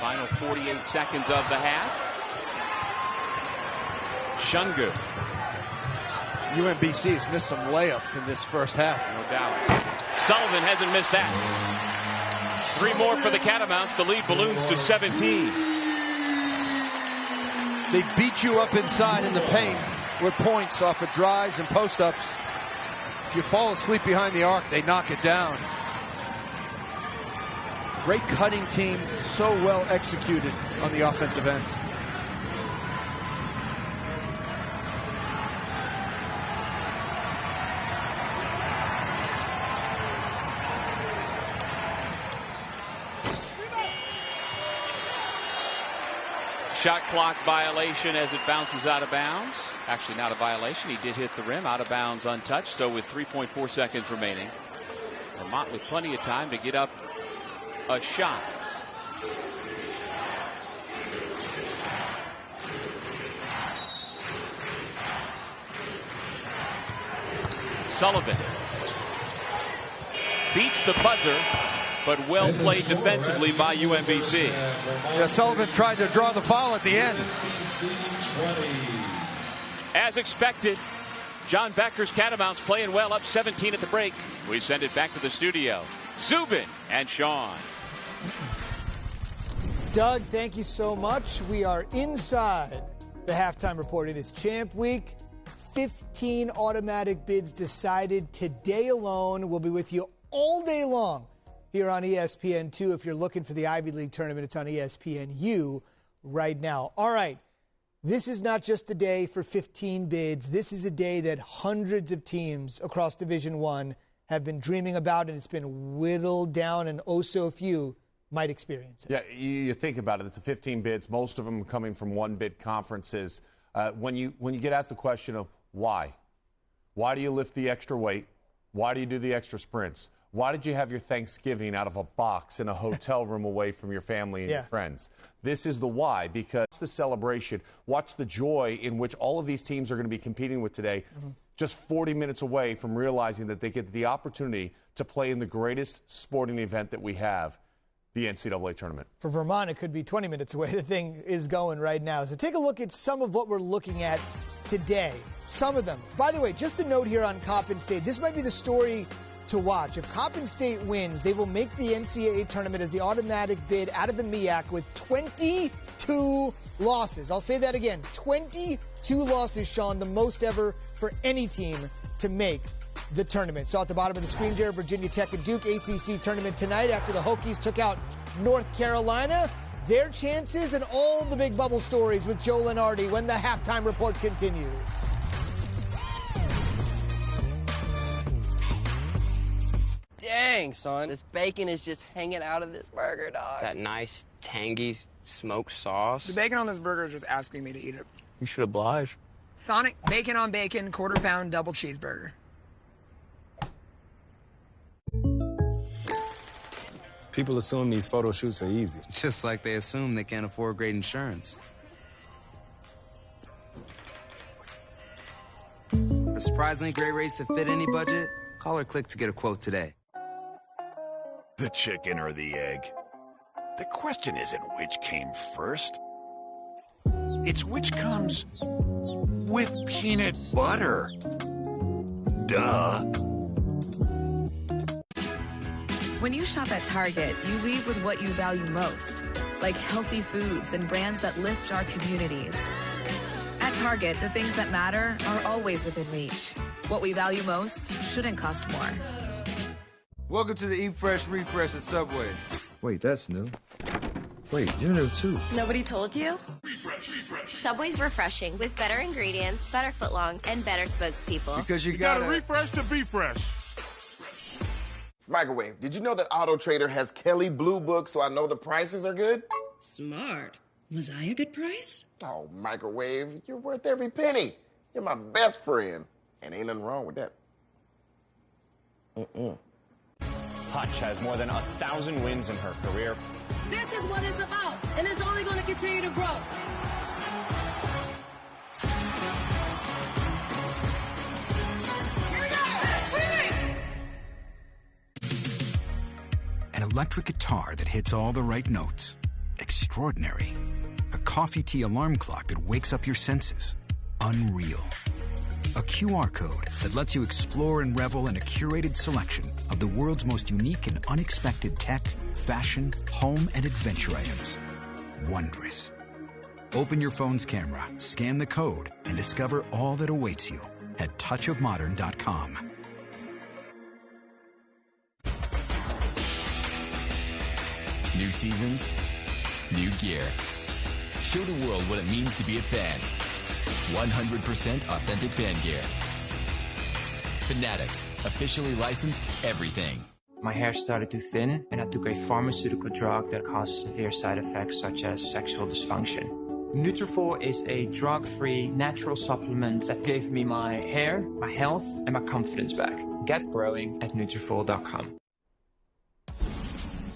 Final 48 seconds of the half. Shungu. UMBC has missed some layups in this first half. No doubt. Sullivan hasn't missed that. Three more for the Catamounts. The lead balloons to 17. They beat you up inside in the paint with points off of drives and post-ups. If you fall asleep behind the arc, they knock it down. Great cutting team, so well executed on the offensive end. Shot clock violation as it bounces out of bounds. Actually, not a violation. He did hit the rim, out of bounds, untouched. So with 3.4 seconds remaining, Vermont with plenty of time to get up a shot. Sullivan beats the buzzer, but well played defensively by UMBC. Yeah, Sullivan tried to draw the foul at the end. As expected, John Becker's Catamounts playing well, up 17 at the break. We send it back to the studio. Zubin and Sean. Doug, thank you so much. We are inside the halftime report. It is Champ Week. 15 automatic bids decided today alone. We'll be with you all day long here on ESPN2. If you're looking for the Ivy League tournament, it's on ESPNU right now. All right. This is not just a day for 15 bids. This is a day that hundreds of teams across Division I have been dreaming about, and it's been whittled down, and oh so few might experience it. Yeah, you think about it. It's a 15 bids, most of them coming from one-bid conferences. When you get asked the question of why do you lift the extra weight? Why do you do the extra sprints? Why did you have your Thanksgiving out of a box in a hotel room away from your family and your friends? This is the why, because the celebration, watch the joy in which all of these teams are going to be competing with today, just 40 minutes away from realizing that they get the opportunity to play in the greatest sporting event that we have, the NCAA tournament. For Vermont, it could be 20 minutes away. The thing is going right now. So take a look at some of what we're looking at today. Some of them. By the way, just a note here on Coppin State. This might be the story to watch. If Coppin State wins, they will make the NCAA tournament as the automatic bid out of the MEAC with 22 losses. I'll say that again. 22 losses, Sean, the most ever for any team to make the tournament. So at the bottom of the screen here, Virginia Tech and Duke ACC tournament tonight after the Hokies took out North Carolina. Their chances and all the big bubble stories with Joe Lenardi when the halftime report continues. Dang, son, this bacon is just hanging out of this burger, dog. That nice, tangy smoked sauce. The bacon on this burger is just asking me to eat it. You should oblige. Sonic bacon on bacon, quarter-pound double cheeseburger. People assume these photo shoots are easy. Just like they assume they can't afford great insurance. For surprisingly great rates that fit any budget, call or click to get a quote today. The chicken or the egg? The question isn't which came first. It's which comes with peanut butter. Duh. When you shop at Target, you leave with what you value most, like healthy foods and brands that lift our communities. At Target, the things that matter are always within reach. What we value most shouldn't cost more. Welcome to the Eat Fresh Refresh at Subway. Wait, that's new. Wait, you're new too. Nobody told you? Subway's refreshing with better ingredients, better footlongs, and better spokespeople. Because you gotta refresh to be fresh. Microwave, did you know that Auto Trader has Kelly Blue Book so I know the prices are good? Smart. Was I a good price? Oh, Microwave, you're worth every penny. You're my best friend. And ain't nothing wrong with that. Hutch has more than 1,000 wins in her career. This is what it's about, and it's only going to continue to grow. An electric guitar that hits all the right notes. Extraordinary. A coffee tea alarm clock that wakes up your senses. Unreal. A QR code that lets you explore and revel in a curated selection of the world's most unique and unexpected tech, fashion, home, and adventure items. Wondrous. Open your phone's camera, scan the code, and discover all that awaits you at touchofmodern.com. New seasons, new gear. Show the world what it means to be a fan. 100% authentic fan gear. Fanatics, officially licensed everything. My hair started to thin, and I took a pharmaceutical drug that caused severe side effects such as sexual dysfunction. Nutrafol is a drug-free, natural supplement that gave me my hair, my health, and my confidence back. Get growing at Nutrafol.com.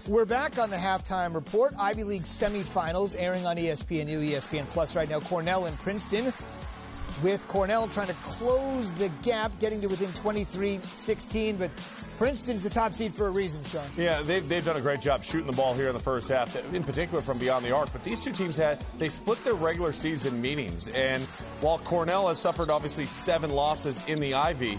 We're back on the halftime report. Ivy League semifinals airing on ESPNU, ESPN Plus right now. Cornell and Princeton, with Cornell trying to close the gap, getting to within 23-16. But Princeton's the top seed for a reason, Sean. Yeah, they've done a great job shooting the ball here in the first half, in particular from beyond the arc. But these two teams they split their regular season meetings. And while Cornell has suffered obviously 7 losses in the Ivy,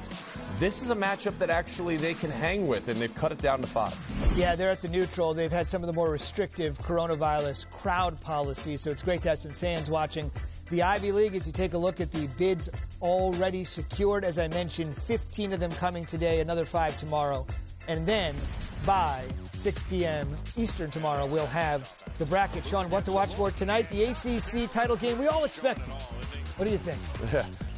this is a matchup that actually they can hang with, and they've cut it down to 5. Yeah, they're at the neutral. They've had some of the more restrictive coronavirus crowd policies, so it's great to have some fans watching the Ivy League. As you take a look at the bids already secured, as I mentioned, 15 of them coming today, another 5 tomorrow. And then by 6 p.m. Eastern tomorrow, we'll have the bracket. Sean, what to watch for tonight? The ACC title game we all expected. What do you think?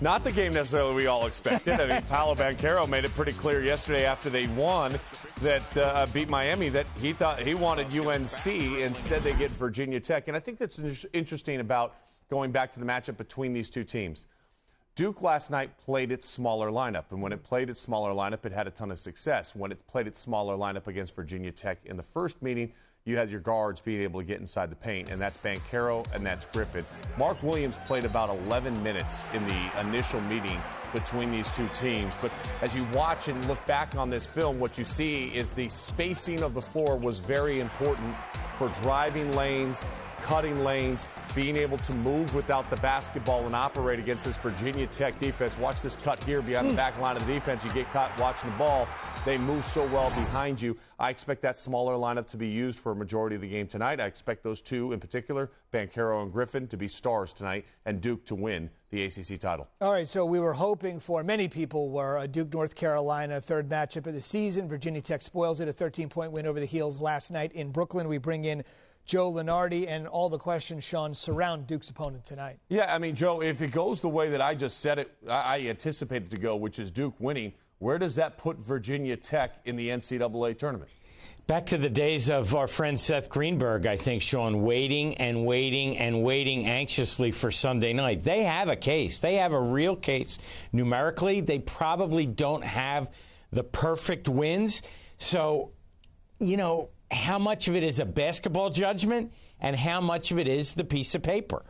Not the game necessarily we all expected. I mean, Paolo Banchero made it pretty clear yesterday after they won that beat Miami that he thought he wanted UNC. Instead, they get Virginia Tech. And I think that's interesting about going back to the matchup between these two teams. Duke last night played its smaller lineup, and when it played its smaller lineup, it had a ton of success. When it played its smaller lineup against Virginia Tech in the first meeting, you had your guards being able to get inside the paint, and that's Banchero and that's Griffin. Mark Williams played about 11 minutes in the initial meeting between these two teams. But as you watch and look back on this film, what you see is the spacing of the floor was very important for driving lanes, cutting lanes, being able to move without the basketball and operate against this Virginia Tech defense. Watch this cut here behind the back line of the defense. You get caught watching the ball. They move so well behind you. I expect that smaller lineup to be used for a majority of the game tonight. I expect those two in particular, Banchero and Griffin, to be stars tonight, and Duke to win the ACC title. All right, so we were hoping for, many people were, a Duke, North Carolina third matchup of the season. Virginia Tech spoils it, a 13-point win over the Heels last night in Brooklyn. We bring in Joe Lunardi, and all the questions, Sean, surround Duke's opponent tonight. Yeah, I mean, Joe, if it goes the way that I just said it, I anticipate it to go, which is Duke winning, where does that put Virginia Tech in the NCAA tournament? Back to the days of our friend Seth Greenberg, I think, Sean, waiting and waiting and waiting anxiously for Sunday night. They have a case. They have a real case. Numerically, they probably don't have the perfect wins. So, you know, how much of it is a basketball judgment and how much of it is the piece of paper?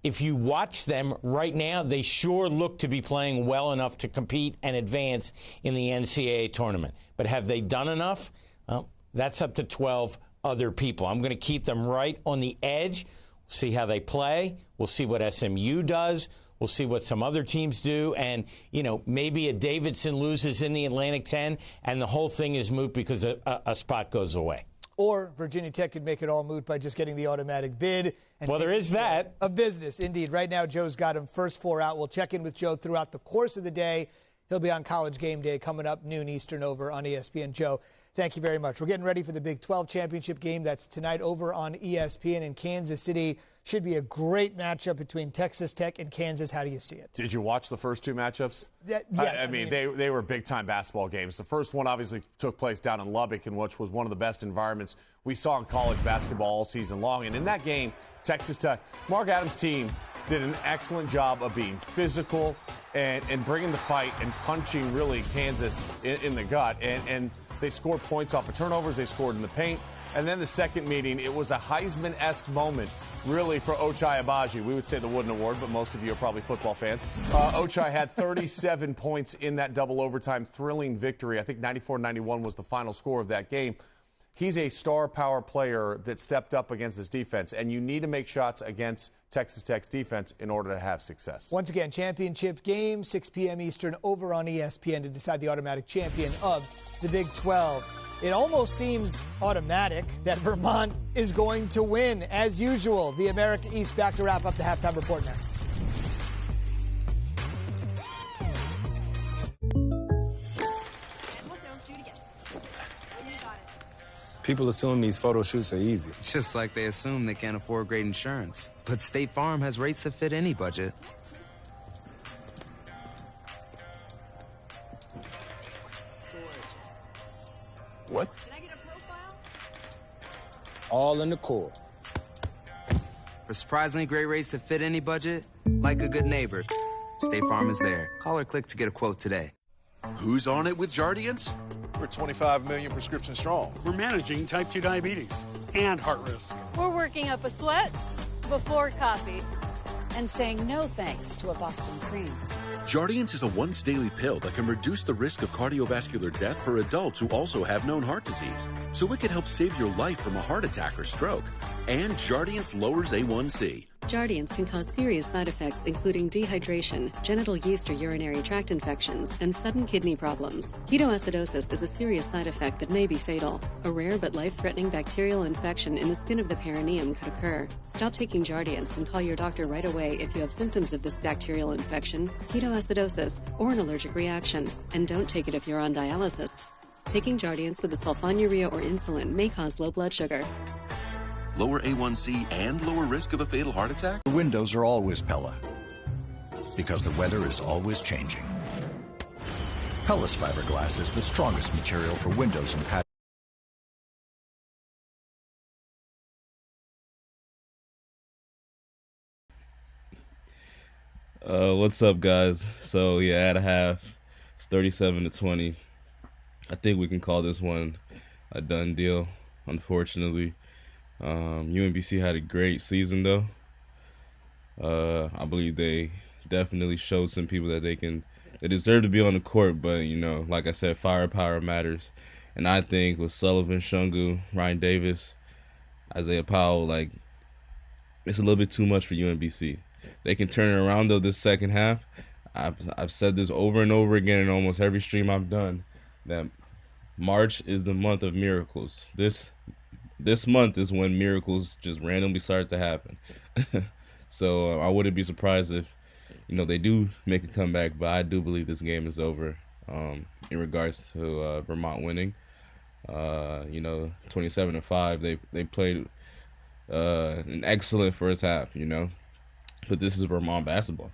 If you watch them right now, they sure look to be playing well enough to compete and advance in the NCAA tournament. But have they done enough? Well, that's up to 12 other people. I'm going to keep them right on the edge, see how they play. We'll see what SMU does. We'll see what some other teams do. And, you know, maybe a Davidson loses in the Atlantic 10 and the whole thing is moot because a spot goes away. Or Virginia Tech could make it all moot by just getting the automatic bid. And well, there is that. Of business, indeed. Right now, Joe's got him first four out. We'll check in with Joe throughout the course of the day. He'll be on College Game Day coming up noon Eastern over on ESPN. Joe, thank you very much. We're getting ready for the Big 12 championship game. That's tonight over on ESPN in Kansas City. Should be a great matchup between Texas Tech and Kansas. How do you see it? Did you watch the first two matchups? Yeah, I mean, they were big-time basketball games. The first one obviously took place down in Lubbock, in which was one of the best environments we saw in college basketball all season long. And in that game, Texas Tech, Mark Adams' team did an excellent job of being physical and bringing the fight and punching, really, Kansas in the gut. And they scored points off of turnovers. They scored in the paint. And then the second meeting, it was a Heisman-esque moment, really, for Ochai Agbaji. We would say the Wooden Award, but most of you are probably football fans. Ochai had 37 points in that double overtime thrilling victory. I think 94-91 was the final score of that game. He's a star power player that stepped up against this defense, and you need to make shots against Texas Tech's defense in order to have success. Once again, championship game, 6 p.m. Eastern, over on ESPN to decide the automatic champion of the Big 12. It almost seems automatic that Vermont is going to win. As usual, the America East back to wrap up the halftime report next. People assume these photo shoots are easy. Just like they assume they can't afford great insurance. But State Farm has rates that fit any budget. What? All in the core. For surprisingly great rates that fit any budget, like a good neighbor, State Farm is there. Call or click to get a quote today. Who's on it with Jardiance? We're 25 million prescriptions strong. We're managing type 2 diabetes and heart risk. We're working up a sweat before coffee and saying no thanks to a Boston cream. Jardiance is a once-daily pill that can reduce the risk of cardiovascular death for adults who also have known heart disease. So it can help save your life from a heart attack or stroke. And Jardiance lowers A1C. Jardiance can cause serious side effects, including dehydration, genital yeast or urinary tract infections, and sudden kidney problems. Ketoacidosis is a serious side effect that may be fatal. A rare but life-threatening bacterial infection in the skin of the perineum could occur. Stop taking Jardiance and call your doctor right away if you have symptoms of this bacterial infection, ketoacidosis, or an allergic reaction. And don't take it if you're on dialysis. Taking Jardiance with a sulfonylurea or insulin may cause low blood sugar. Lower A1C and lower risk of a fatal heart attack? The windows are always Pella, because the weather is always changing. Pella's fiberglass is the strongest material for windows and patio. What's up, guys? So yeah, at a half, it's 37-20. I think we can call this one a done deal, unfortunately. UMBC had a great season, though. I believe they definitely showed some people that they deserve to be on the court, but, you know, like I said, firepower matters. And I think with Sullivan, Shungu, Ryan Davis, Isaiah Powell, like, it's a little bit too much for UMBC. They can turn it around though this second half. I've said this over and over again in almost every stream I've done, that March is the month of miracles. This month is when miracles just randomly start to happen. So I wouldn't be surprised if, they do make a comeback, but I do believe this game is over in regards to Vermont winning. 27-5. They played an excellent first half, but this is Vermont basketball.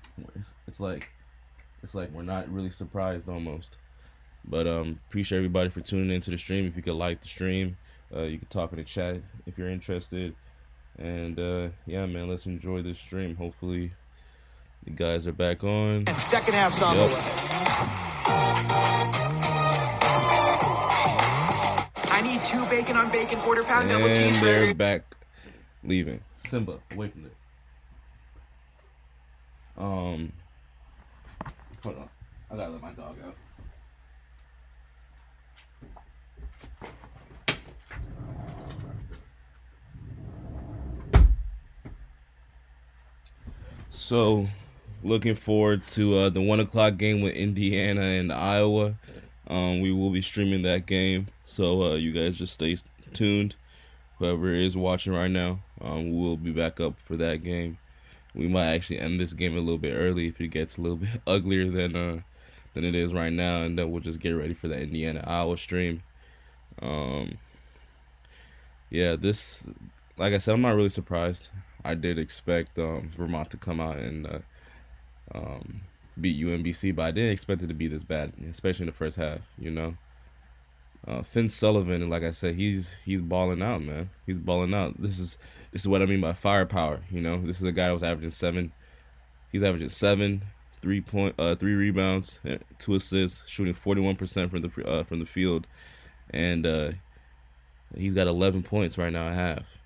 It's like we're not really surprised almost. But appreciate everybody for tuning into the stream. If you could like the stream, you can talk in the chat if you're interested. And yeah, man, let's enjoy this stream. Hopefully you guys are back on. Second half's on the way. I need 2 bacon on bacon, quarter pound double cheese. And they're back leaving. Simba, away from it. Hold on. I gotta let my dog out. So, looking forward to the 1 o'clock game with Indiana and Iowa. We will be streaming that game, so you guys just stay tuned. Whoever is watching right now, we will be back up for that game. We might actually end this game a little bit early if it gets a little bit uglier than it is right now, and then we'll just get ready for the Indiana-Iowa stream. Yeah, this, like I said, I'm not really surprised. I did expect Vermont to come out and beat UMBC, but I didn't expect it to be this bad, especially in the first half, Finn Sullivan, like I said, he's balling out, man. He's balling out. This is what I mean by firepower, This is a guy that was averaging 7. He's averaging 7, 3 rebounds, 2 assists, shooting 41% from the field, and he's got 11 points right now at half,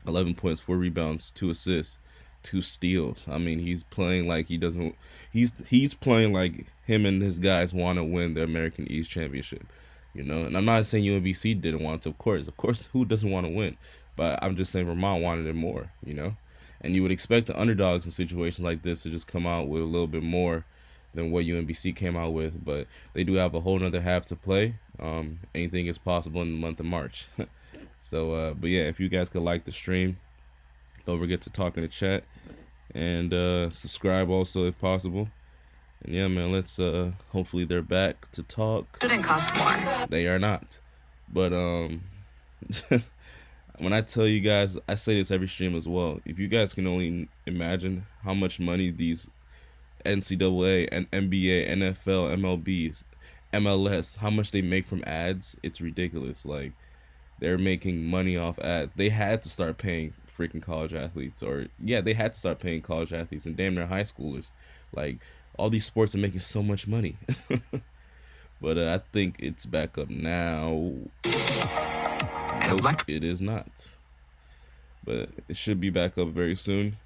11 points, 4 rebounds, 2 assists, 2 steals. I mean, he's playing like he doesn't. He's playing like him and his guys want to win the American East Championship, And I'm not saying UMBC didn't want to. Of course, who doesn't want to win? But I'm just saying Vermont wanted it more, And you would expect the underdogs in situations like this to just come out with a little bit more than what UMBC came out with. But they do have a whole nother half to play. Anything is possible in the month of March. So, but yeah, if you guys could like the stream, don't forget to talk in the chat, and subscribe also if possible. And yeah, man, let's hopefully they're back to talk. Didn't cost more. They are not. But when I tell you guys, I say this every stream as well. If you guys can only imagine how much money these NCAA and NBA, NFL, MLB, MLS, how much they make from ads, it's ridiculous. Like, they're making money off ads. They had to start paying freaking college athletes, they had to start paying college athletes and damn near high schoolers. Like, all these sports are making so much money. But I think it's back up now. Nope, it is not. But it should be back up very soon.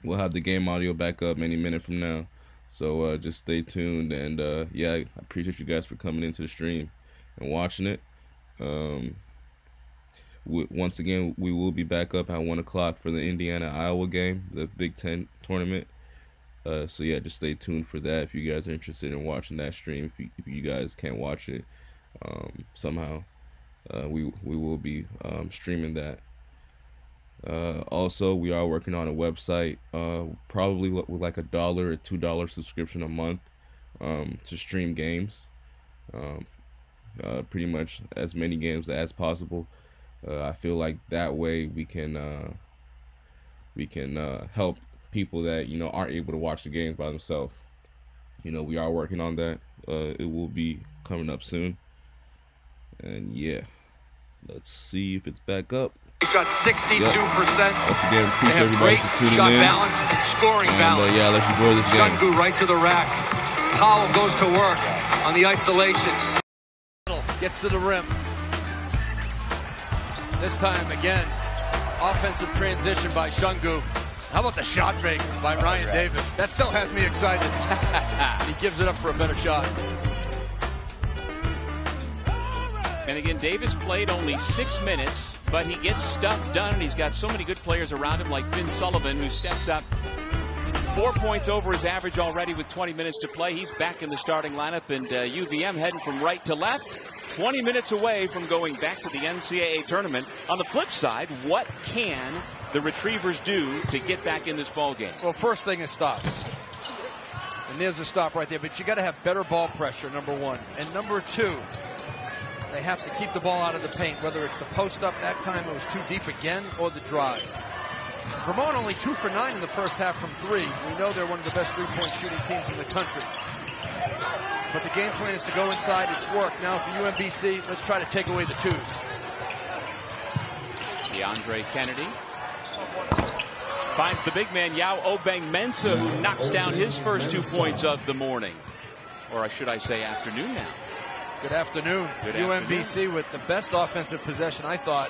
We'll have the game audio back up any minute from now. So just stay tuned. And yeah, I appreciate you guys for coming into the stream and watching it. Once again, we will be back up at 1 o'clock for the Indiana-Iowa game, the Big Ten tournament. So yeah, just stay tuned for that if you guys are interested in watching that stream. If you guys can't watch it somehow, we will be streaming that. Also, we are working on a website, probably with like $1 or $2 subscription a month to stream games. Pretty much as many games as possible. I feel like that way we can help people that aren't able to watch the games by themselves. We are working on that. It will be coming up soon. And yeah, let's see if it's back up. He shot 62%. Yep. Once again, appreciate everybody for tuning shot in. Balance and scoring balance. Yeah, let's enjoy this game. Shungu right to the rack. Powell goes to work on the isolation. Gets to the rim. This time again, offensive transition by Shungu. How about the shot fake by Ryan Davis? That still has me excited. He gives it up for a better shot. And again, Davis played only 6 minutes, but he gets stuff done, and he's got so many good players around him like Finn Sullivan, who steps up 4 points over his average already with 20 minutes to play. He's back in the starting lineup, and UVM heading from right to left, 20 minutes away from going back to the NCAA tournament. On the flip side, what can the Retrievers do to get back in this ball game? Well, first thing is stops. And there's a stop right there, but you got to have better ball pressure, number one. And number two, they have to keep the ball out of the paint, whether it's the post up, that time it was too deep again, or the drive. Vermont only 2 for 9 in the first half from 3. We know they're one of the best three-point shooting teams in the country. But the game plan is to go inside. It's worked. Now for UMBC, let's try to take away the twos. DeAndre Kennedy finds the big man Yao Obeng-Mensah, who knocks down his first 2 points of the morning. Or should I say afternoon now. Good afternoon. Good UMBC afternoon. with the best offensive possession, I thought,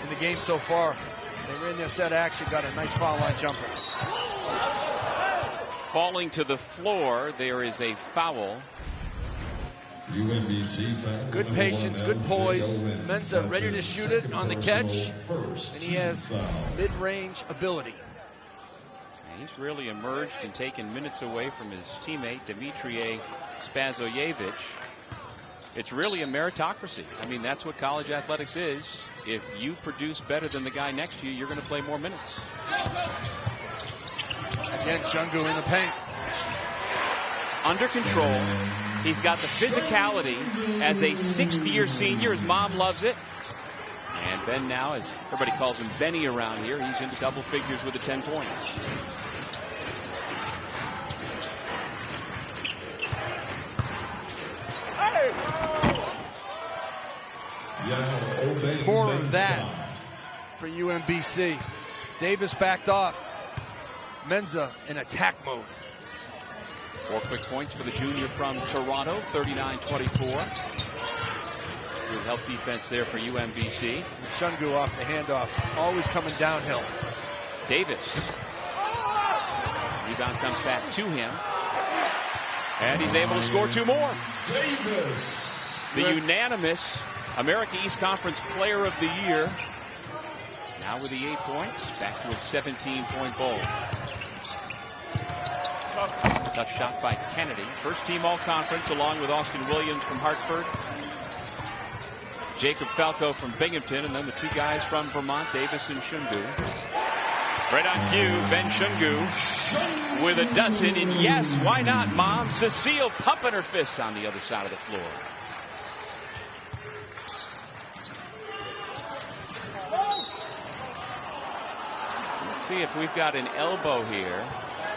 in the game so far. They were in their set action, got a nice foul line jumper. Falling to the floor, there is a foul. UMBC foul. Good patience, good poise. Mensah ready to shoot it on the catch. And he has mid-range ability. He's really emerged and taken minutes away from his teammate, Dmitry Spazoyevich. It's really a meritocracy. I mean, that's what college athletics is. If you produce better than the guy next to you, you're going to play more minutes. Again, Shungu in the paint. Under control. He's got the physicality as a 6th-year senior. His mom loves it. And Ben now, as everybody calls him Benny around here, he's into double figures with the 10 points. More of that for UMBC. Davis backed off. Mensah in attack mode. 4 quick points for the junior from Toronto, 39-24. Good help defense there for UMBC. Shungu off the handoff, always coming downhill. Davis. Rebound comes back to him. And he's able to score 2 more. Davis. The unanimous America East Conference Player of the Year. Now with the 8 points, back to a 17-point bowl. Tough shot by Kennedy. First team all-conference along with Austin Williams from Hartford. Jacob Falco from Binghamton, and then the 2 guys from Vermont, Davis and Shungu. Right on cue, Ben Shungu with a dozen, and yes, why not, Mom? Cecile pumping her fists on the other side of the floor. Let's see if we've got an elbow here.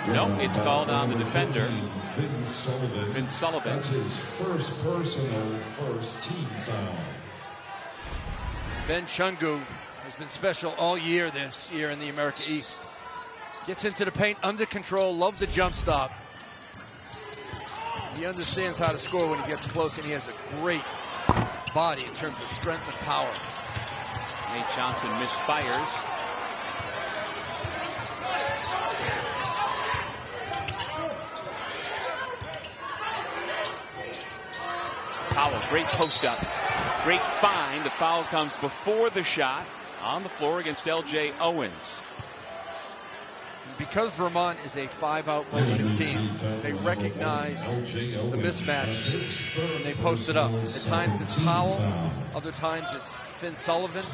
No, it's called on the defender. Finn Sullivan. That's his first personal first team foul. Ben Shungu has been special all year this year in the America East. Gets into the paint under control, love the jump stop. He understands how to score when he gets close, and he has a great body in terms of strength and power. Nate Johnson misfires. Powell, great post up. Great find. The foul comes before the shot on the floor against L.J. Owens. Because Vermont is a 5-out motion team, they recognize the mismatch when they post it up. At times it's Powell, other times it's Finn Sullivan.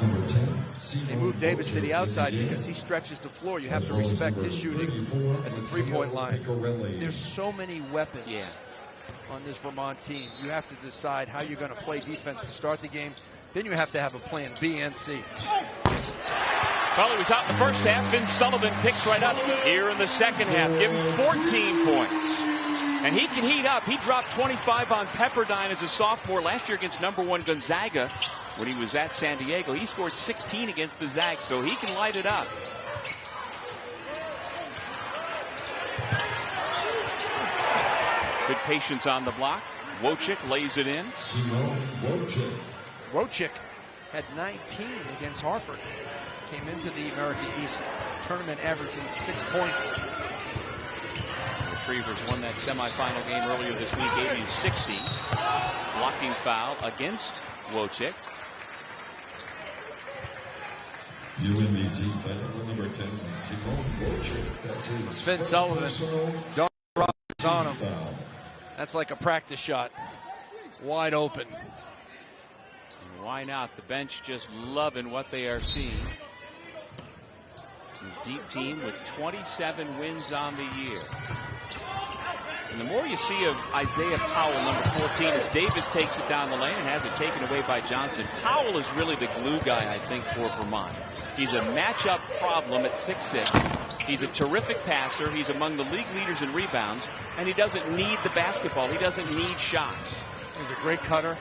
They move Davis to the outside because he stretches the floor. You have to respect his shooting at the three-point line. There's so many weapons on this Vermont team. You have to decide how you're going to play defense to start the game. Then you have to have a plan B and C. Well, he was out in the first half. Finn Sullivan picks right up here in the second half. Give him 14 points. And he can heat up. He dropped 25 on Pepperdine as a sophomore last year against #1 Gonzaga when he was at San Diego. He scored 16 against the Zags, so he can light it up. Good patience on the block. Wojcik lays it in. Wojcik had 19 against Hartford. Came into the American East tournament averaging 6 points. Retrievers won that semifinal game earlier this week, 80-60. Blocking foul against Wojcik. UMBC fighter number 10, Simone Wojcik. That's his Finn Sullivan. Darn Rogers on him. That's like a practice shot. Wide open. And why not? The bench just loving what they are seeing. His deep team with 27 wins on the year. And the more you see of Isaiah Powell, number 14, as Davis takes it down the lane and has it taken away by Johnson. Powell is really the glue guy, I think, for Vermont. He's a matchup problem at 6'6". He's a terrific passer. He's among the league leaders in rebounds, and he doesn't need the basketball. He doesn't need shots. He's a great cutter,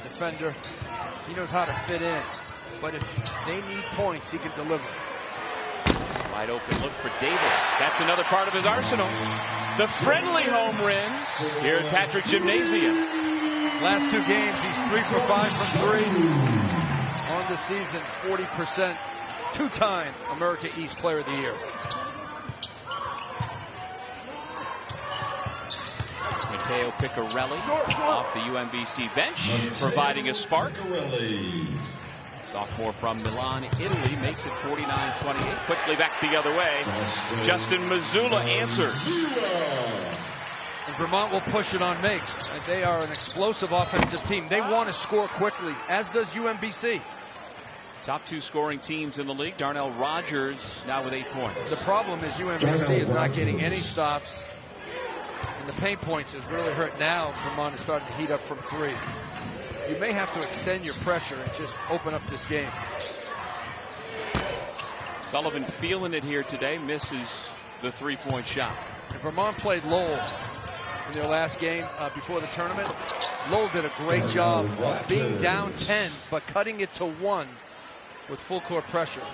defender. He knows how to fit in. But if they need points, he can deliver. Wide open look for Davis. That's another part of his arsenal. The friendly home runs here at Patrick Gymnasium. Last 2 games, he's 3 for 5 from 3. On the season, 40%. 2-time America East Player of the Year. Matteo Piccarelli off the UMBC bench, providing a spark. Sophomore from Milan, Italy, makes it 49-28. Quickly back the other way. Justin Mazzulla answers. And Vermont will push it on Meigs. And they are an explosive offensive team. They want to score quickly, as does UMBC. Top 2 scoring teams in the league. Darnell Rogers now with 8 points. The problem is UMBC is not getting any stops. And the paint points is really hurt now. Vermont is starting to heat up from 3. You may have to extend your pressure and just open up this game. Sullivan feeling it here today, misses the 3-point shot. And Vermont played Lowell in their last game before the tournament. Lowell did a great job of being down 10, but cutting it to 1 with full court pressure.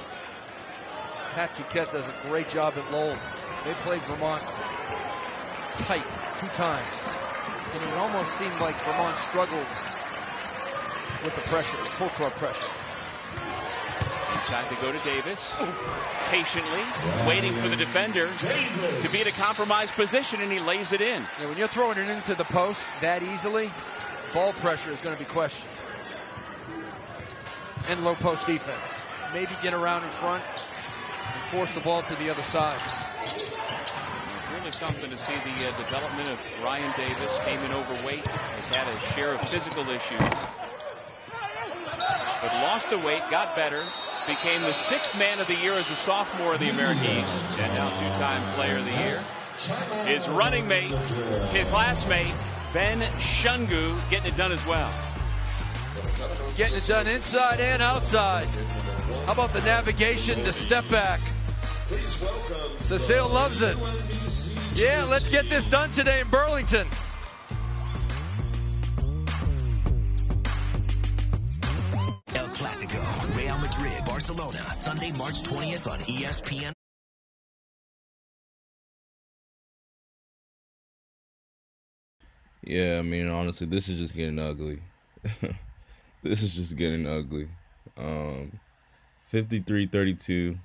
Pat Duquette does a great job at Lowell. They played Vermont tight 2 times. And it almost seemed like Vermont struggled with the pressure, full court pressure. Inside they go to Davis. Patiently waiting for the defender to be in a compromised position, and he lays it in. Yeah, when you're throwing it into the post that easily, ball pressure is going to be questioned. And low post defense. Maybe get around in front and force the ball to the other side. It's really something to see the development of Ryan Davis. Came in overweight, has had a share of physical issues. But lost the weight, got better, became the 6th man of the year as a sophomore of the American East, and now 2-time player of the year. His running mate, his classmate, Ben Shungu, getting it done as well. Getting it done inside and outside. How about the navigation, the step back? Cecile loves it. Yeah, let's get this done today in Burlington. El Clasico, Real Madrid, Barcelona, Sunday, March 20th on ESPN. Yeah, I mean, honestly, this is just getting ugly. This is just getting ugly. 53-32,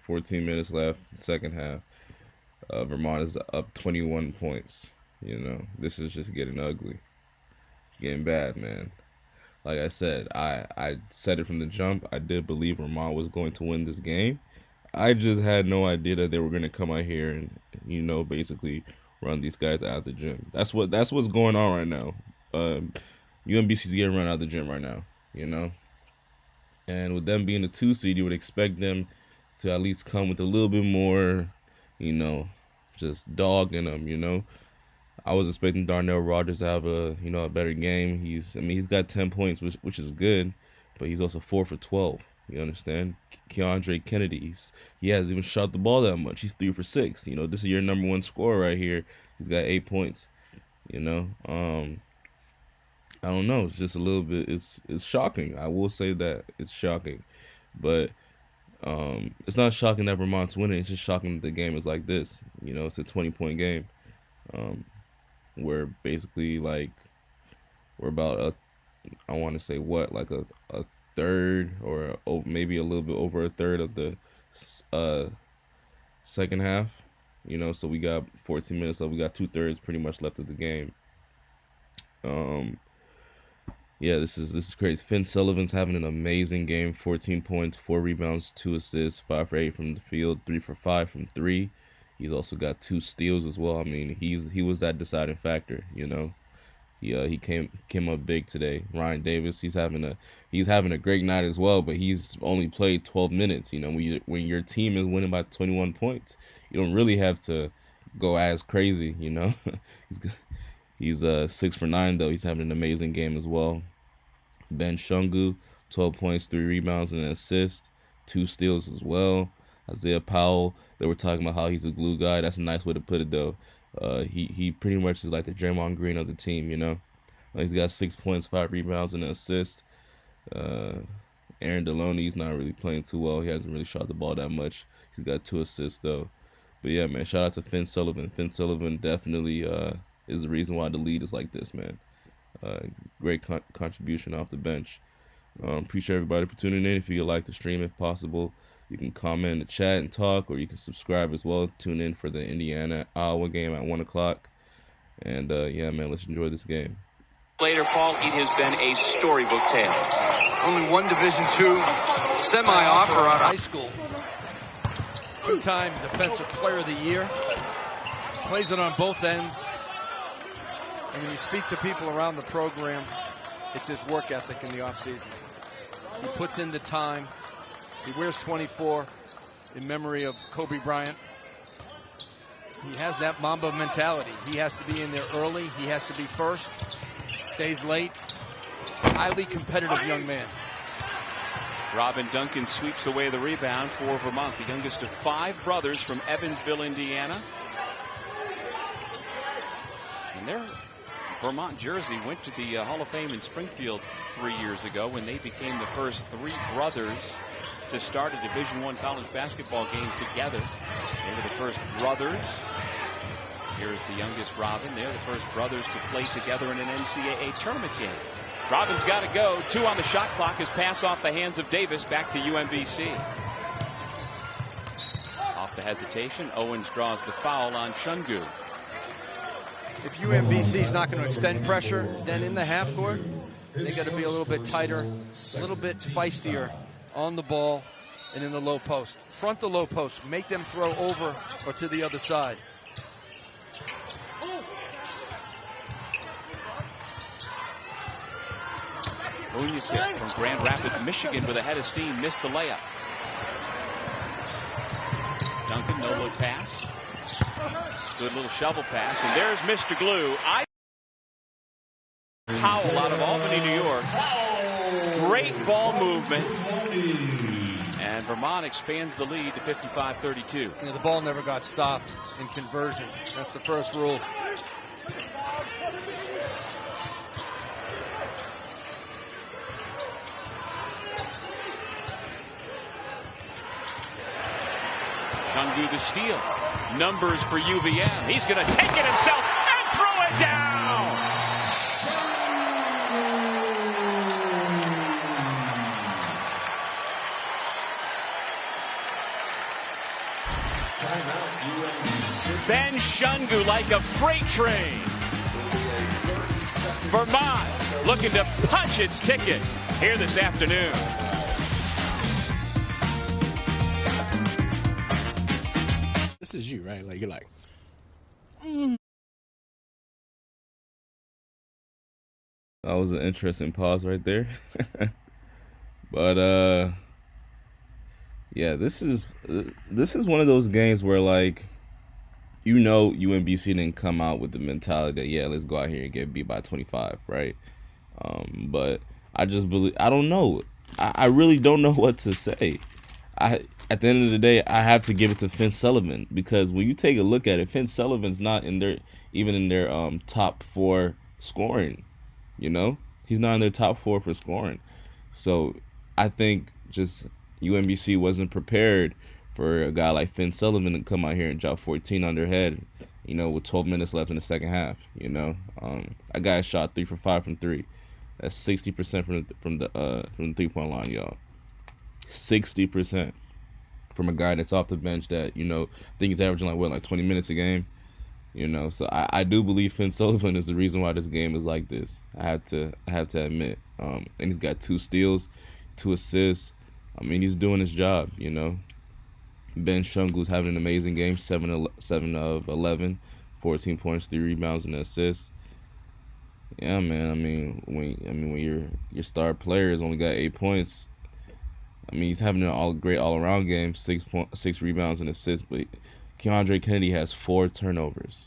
14 minutes left, second half. Vermont is up 21 points. You know, this is just getting ugly. Getting bad, man. Like I said, I said it from the jump. I did believe Vermont was going to win this game. I just had no idea that they were going to come out here and, you know, basically run these guys out of the gym. That's what's going on right now. UMBC's getting run out of the gym right now, you know. And with them being the 2 seed, you would expect them to at least come with a little bit more, you know, just dog in them, you know. I was expecting Darnell Rogers to have a better game. He's got 10 points, which is good, but he's also 4 for 12. You understand? Keandre Kennedy, he hasn't even shot the ball that much. He's 3 for 6. You know, this is your number 1 scorer right here. He's got 8 points. You know, I don't know. It's just a little bit. It's shocking. I will say that it's shocking, but it's not shocking that Vermont's winning. It's just shocking that the game is like this. You know, it's a 20-point game. Where basically like we're about I want to say a third or maybe a little bit over a third of the second half, you know, so we got 14 minutes left. We got 2/3 pretty much left of the game. Yeah, this is crazy. Finn Sullivan's having an amazing game. 14 points, 4 rebounds, 2 assists, 5 for 8 from the field, 3 for 5 from 3. He's also got 2 steals as well. I mean, he was that deciding factor, you know. He came up big today. Ryan Davis, he's having a great night as well, but he's only played 12 minutes. You know, when your team is winning by 21 points, you don't really have to go as crazy, you know. He's 6 for 9 though. He's having an amazing game as well. Ben Shungu, 12 points, 3 rebounds, and an assist, 2 steals as well. Isaiah Powell, they were talking about how he's a glue guy. That's a nice way to put it though. He pretty much is like the Draymond Green of the team, you know. He's got 6 points, 5 rebounds, and an assist. Aaron Deloney's not really playing too well. He hasn't really shot the ball that much. He's got 2 assists though. But yeah, man, shout out to Finn Sullivan. Finn Sullivan definitely is the reason why the lead is like this, man. Great contribution off the bench. Appreciate everybody for tuning in. If you like the stream, if possible, you can comment in the chat and talk, or you can subscribe as well. Tune in for the Indiana-Iowa game at 1 o'clock. And yeah, man, let's enjoy this game. Later, Paul, it has been a storybook tale. Only one Division II semi-offer out of high school. 2-time Defensive Player of the Year. Plays it on both ends. And when you speak to people around the program, it's his work ethic in the offseason. He puts in the time. He wears 24 in memory of Kobe Bryant. He has that Mamba mentality. He has to be in there early. He has to be first. Stays late. Highly competitive young man. Robin Duncan sweeps away the rebound for Vermont, the youngest of 5 brothers from Evansville, Indiana. And their Vermont jersey went to the Hall of Fame in Springfield 3 years ago when they became the first 3 brothers to start a Division I college basketball game together. They were the first brothers. Here's the youngest Robin. They're the first brothers to play together in an NCAA tournament game. Robin's got to go. 2 on the shot clock. His pass off the hands of Davis back to UMBC. Off the hesitation, Owens draws the foul on Shungu. If UMBC is not going to extend pressure, then in the half court, they got to be a little bit tighter, a little bit feistier on the ball and in the low post. Front the low post. Make them throw over or to the other side. Umbc from Grand Rapids, Michigan with a head of steam, missed the layup. Duncan, no-look pass. Good little shovel pass, and there's Mr. Glue. Powell out of Albany, New York. Great ball movement. And Vermont expands the lead to 55-32. You know, the ball never got stopped in conversion. That's the first rule. Shungu the steal. Numbers for UVM. He's going to take it himself and throw it down. Ben Shungu like a freight train. Vermont looking to punch its ticket here this afternoon. This is you, right? Like, you're like, That was an interesting pause right there. But yeah, this is one of those games where, like, you know, UMBC didn't come out with the mentality that, yeah, let's go out here and get beat by 25, right? But I just believe, I don't know. I really don't know what to say. At the end of the day, I have to give it to Finn Sullivan, because when you take a look at it, Finn Sullivan's not even in their top 4 scoring. You know, he's not in their top 4 for scoring. So I think just UMBC wasn't prepared for a guy like Finn Sullivan to come out here and drop 14 on their head, you know, with 12 minutes left in the second half. You know, that guy shot 3 for 5 from 3. That's 60% from the 3-point line, y'all. 60% from a guy that's off the bench that, you know, I think he's averaging like 20 minutes a game. You know, so I do believe Finn Sullivan is the reason why this game is like this. I have to admit. And he's got 2 steals, 2 assists. I mean, he's doing his job, you know. Ben Shungu's having an amazing game, 7 of 11, 14 points, 3 rebounds, and an assist. Yeah, man. I mean, when your star player has only got 8 points, I mean, he's having a great all-around game, 6 rebounds and assists, but Keandre Kennedy has 4 turnovers.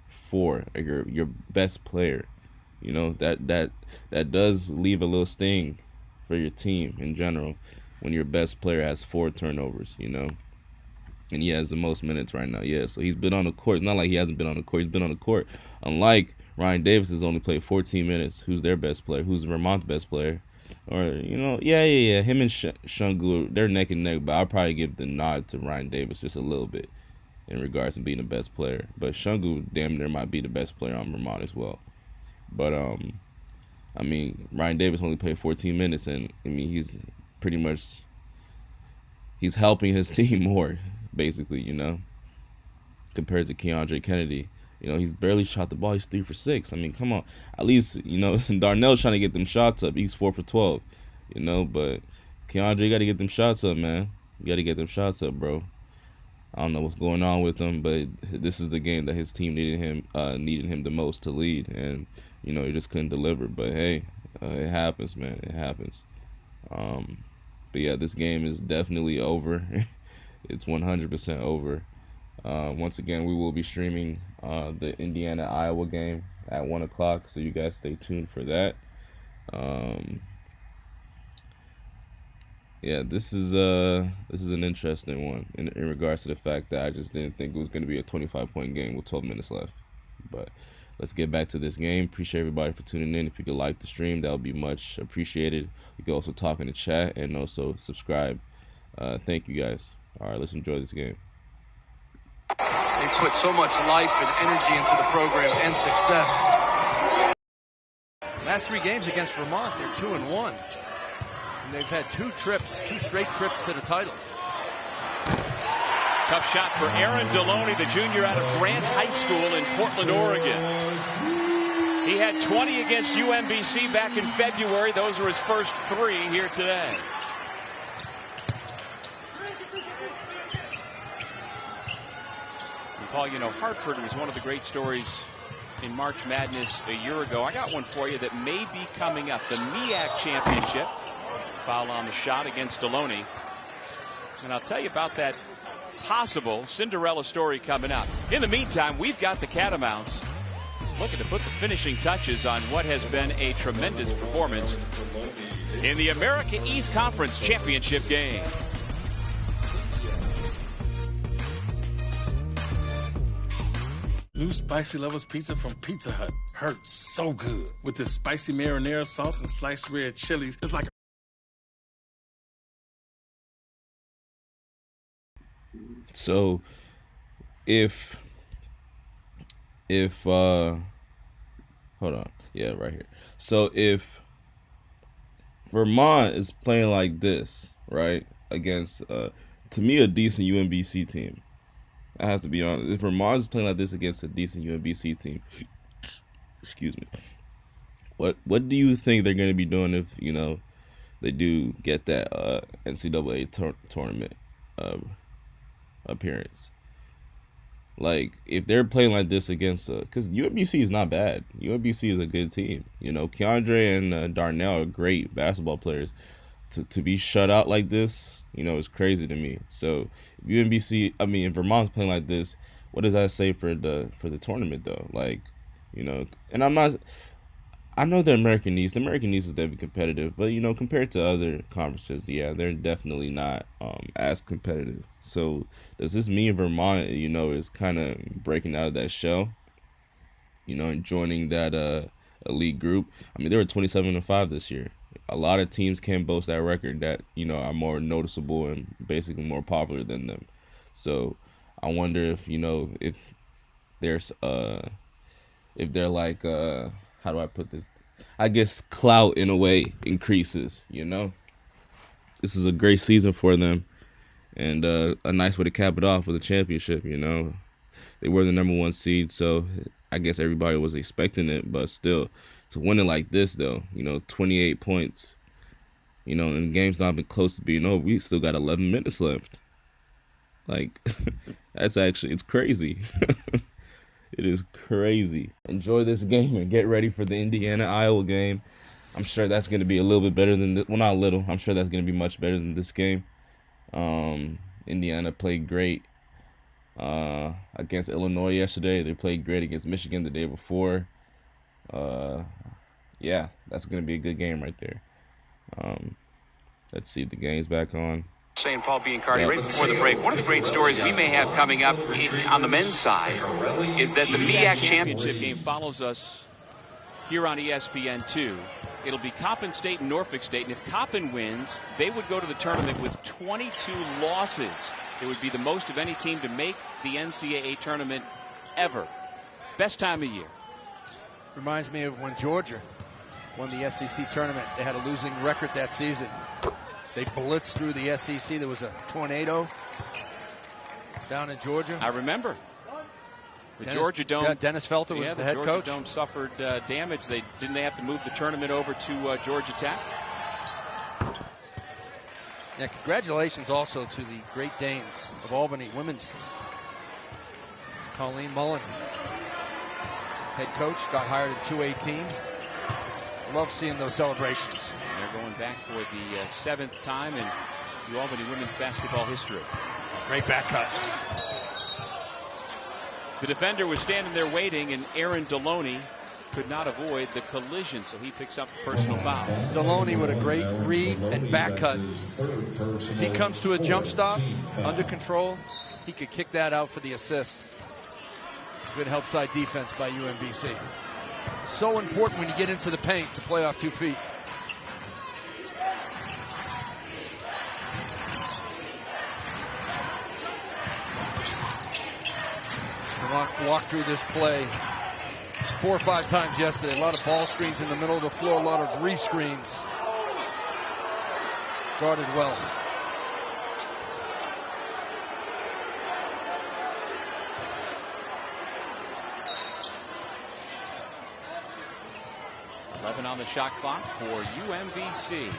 4. Like your best player. You know, that does leave a little sting for your team in general when your best player has 4 turnovers, you know. And he has the most minutes right now. Yeah, so he's been on the court. It's not like he hasn't been on the court. He's been on the court. Unlike Ryan Davis has only played 14 minutes. Who's their best player? Who's Vermont's best player? Or, you know, yeah. Him and Shungu, they're neck and neck, but I'll probably give the nod to Ryan Davis just a little bit in regards to being the best player. But Shungu damn near might be the best player on Vermont as well. But, I mean, Ryan Davis only played 14 minutes, and, I mean, he's helping his team more, basically, you know, compared to Keandre Kennedy. You know, he's barely shot the ball. He's 3 for 6. I mean, come on. At least, you know, Darnell's trying to get them shots up. He's 4 for 12, you know, but Keandre, you got to get them shots up, man. You got to get them shots up, bro. I don't know what's going on with him, but this is the game that his team needed him the most to lead, and, you know, he just couldn't deliver. But, hey, it happens, man. It happens. But, yeah, this game is definitely over. It's 100% over. Once again, we will be streaming the Indiana-Iowa game at 1 o'clock, so you guys stay tuned for that. Yeah, this is an interesting one in regards to the fact that I just didn't think it was going to be a 25-point game with 12 minutes left. But let's get back to this game. Appreciate everybody for tuning in. If you could like the stream, that would be much appreciated. You can also talk in the chat and also subscribe. Thank you, guys. All right, let's enjoy this game. They put so much life and energy into the program and success. Last 3 games against Vermont, they're 2-1. And they've had 2 straight trips to the title. Tough shot for Aaron Deloney, the junior out of Grant High School in Portland, Oregon. He had 20 against UMBC back in February. Those were his first 3 here today. Paul, you know, Hartford was one of the great stories in March Madness a year ago. I got one for you that may be coming up. The Ncaa Championship. Foul on the shot against Deloney. And I'll tell you about that possible Cinderella story coming up. In the meantime, we've got the Catamounts looking to put the finishing touches on what has been a tremendous performance in the America East Conference Championship game. New Spicy Lovers Pizza from Pizza Hut. Hurts so good. With this spicy marinara sauce and sliced red chilies, it's like So if hold on. Yeah, right here. So if Vermont is playing like this, right, against to me a decent UMBC team. I have to be honest. If Vermont is playing like this against a decent UMBC team, excuse me, what do you think they're going to be doing if, you know, they do get that NCAA tournament appearance? Like, if they're playing like this against because UMBC is not bad. UMBC is a good team. You know, Keandre and Darnell are great basketball players. To be shut out like this, you know, it's crazy to me. So if Vermont's playing like this, what does that say for the tournament though? Like, you know, and I know the American East is definitely competitive, but, you know, compared to other conferences, yeah, they're definitely not as competitive. So does this mean Vermont, you know, is kind of breaking out of that shell, you know, and joining that elite group? I mean, they were 27-5 this year. A lot of teams can boast that record that, you know, are more noticeable and basically more popular than them. So I wonder if, you know, if there's if they're like how do I put this? I guess clout in a way increases, you know. This is a great season for them, and a nice way to cap it off with a championship, you know. they were the number 1 seed, so I guess everybody was expecting it. But still, to win it like this, though, 28 points, and the game's not been close to being over. We still got 11 minutes left. Like, it's crazy. It is crazy. Enjoy this game and get ready for the Indiana-Iowa game. I'm sure that's going to be a little bit better than this. Well, not a little. I'm sure that's going to be much better than this game. Indiana played great against Illinois yesterday. They played great against Michigan the day before. Yeah, that's going to be a good game right there. Let's see if the game's back on. Saying Paul Biancardi right before the break, one of the great stories we may have coming up on the men's side is that the MEAC championship game follows us here on ESPN2. It'll be Coppin State and Norfolk State, and if Coppin wins, they would go to the tournament with 22 losses. It would be the most of any team to make the NCAA tournament ever. Best time of year. Reminds me of when Georgia won the SEC tournament. They had a losing record that season. They blitzed through the SEC. There was a tornado down in Georgia. I remember. The Georgia Dome. Dennis Felter was the head coach. coach. The Dome suffered damage. Didn't they have to move the tournament over to Georgia Tech? Yeah, congratulations also to the Great Danes of Albany women's. Colleen Mullen, head coach, got hired in 2018. Love seeing those celebrations. They're going back for the 7th time in New Albany women's basketball history. Great back cut. The defender was standing there waiting, and Aaron Deloney could not avoid the collision, so he picks up the personal foul. Deloney with a great read and back cut. If he comes to a jump stop under control, he could kick that out for the assist. Good help side defense by UMBC. So important when you get into the paint to play off 2 feet. Vermont walked through this play 4 or 5 times yesterday. A lot of ball screens in the middle of the floor, a lot of re-screens. Guarded well. On the shot clock for UMBC.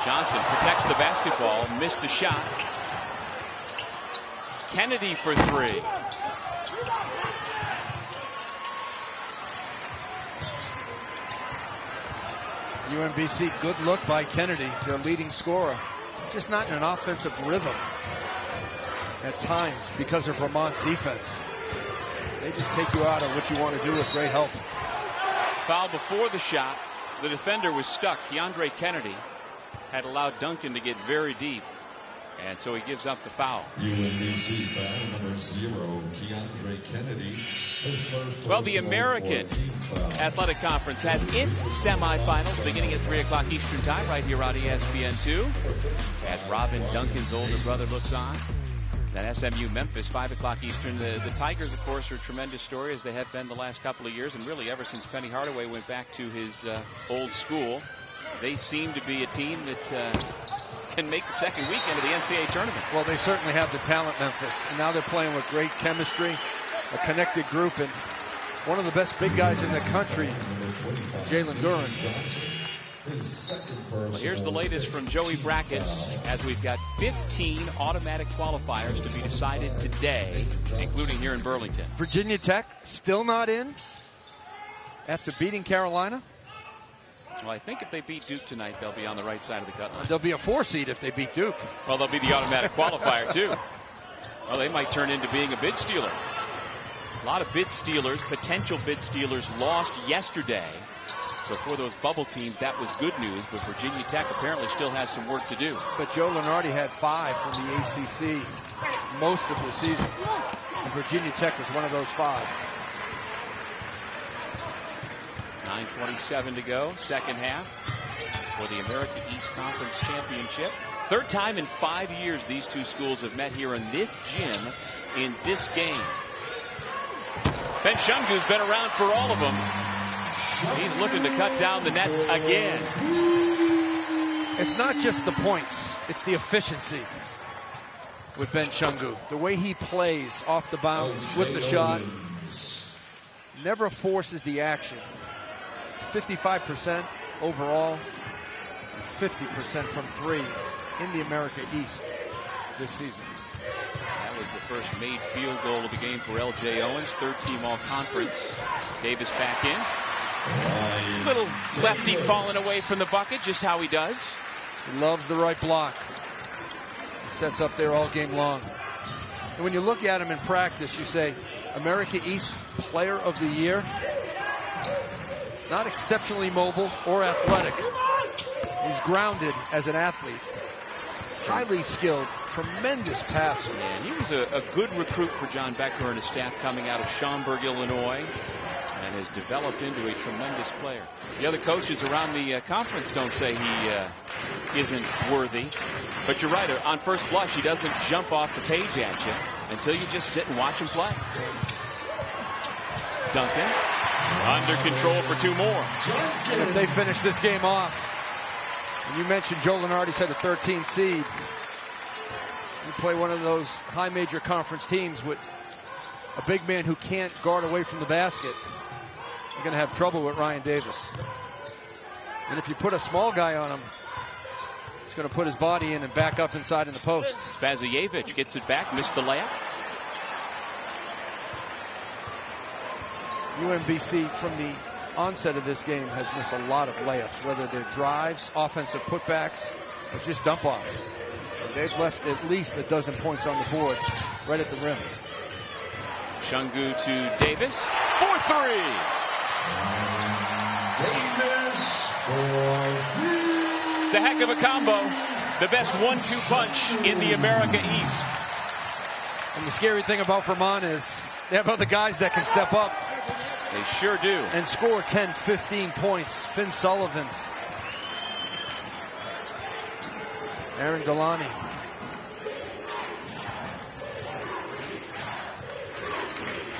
Johnson protects the basketball, missed the shot. Kennedy for 3. UMBC, good look by Kennedy, their leading scorer. Just not in an offensive rhythm at times because of Vermont's defense. They just take you out of what you want to do with great help. Foul before the shot. The defender was stuck. Keandre Kennedy had allowed Duncan to get very deep, and so he gives up the foul. UMBC foul number 0, Keandre Kennedy. His first. Well, the American Athletic Conference has its semifinals beginning at 3 o'clock Eastern Time right here on ESPN2. As Robin Duncan's older brother looks on. That SMU Memphis, 5 o'clock Eastern. The Tigers, of course, are a tremendous story, as they have been the last couple of years, and really ever since Penny Hardaway went back to his old school. They seem to be a team that can make the second weekend of the NCAA tournament. Well, they certainly have the talent, Memphis, and now they're playing with great chemistry, a connected group, and one of the best big guys in the country, Jalen Duran. Well, here's the latest from Joey Brackets, as we've got 15 automatic qualifiers to be decided today, including here in Burlington. Virginia Tech still not in after beating Carolina? Well, I think if they beat Duke tonight, they'll be on the right side of the cut line. They'll be a 4 seed if they beat Duke. Well, they'll be the automatic qualifier, too. Well, they might turn into being a bid stealer. A lot of bid stealers, potential bid stealers, lost yesterday. So for those bubble teams, that was good news, but Virginia Tech apparently still has some work to do. But Joe Lunardi had 5 from the ACC most of the season, and Virginia Tech was one of those 5. 9:27 to go, second half for the American East Conference Championship. Third time in 5 years these two schools have met here in this gym in this game. Ben Shungu's been around for all of them. He's looking to cut down the nets again. It's not just the points. It's the efficiency with Ben Shungu. The way he plays off the bounce with the shot. Never forces the action. 55% overall. 50% from three in the America East this season. That was the first made field goal of the game for L.J. Owens. Third team all-conference. Davis back in. Little lefty falling away from the bucket, just how he does. He loves the right block. He sets up there all game long. And when you look at him in practice, you say, America East Player of the Year. Not exceptionally mobile or athletic. He's grounded as an athlete. Highly skilled, tremendous passer. And he was a good recruit for John Becker and his staff coming out of Schaumburg, Illinois, and has developed into a tremendous player. The other coaches around the conference don't say he isn't worthy. But you're right, on first blush, he doesn't jump off the page at you until you just sit and watch him play. Duncan, under control for two more. And if they finish this game off, and you mentioned Joe Lunardi said a 13 seed. You play one of those high major conference teams with a big man who can't guard away from the basket. You're going to have trouble with Ryan Davis. And if you put a small guy on him, he's going to put his body in and back up inside in the post. Spazievich gets it back, missed the layup. UMBC from the onset of this game has missed a lot of layups, whether they're drives, offensive putbacks, or just dump-offs. They've left at least a dozen points on the board right at the rim. Shungu to Davis for three. Davis for three. It's a heck of a combo. The best 1-2 punch in the America East. And the scary thing about Vermont is they have other guys that can step up. They sure do. And score 10, 15 points. Finn Sullivan. Aaron Delani.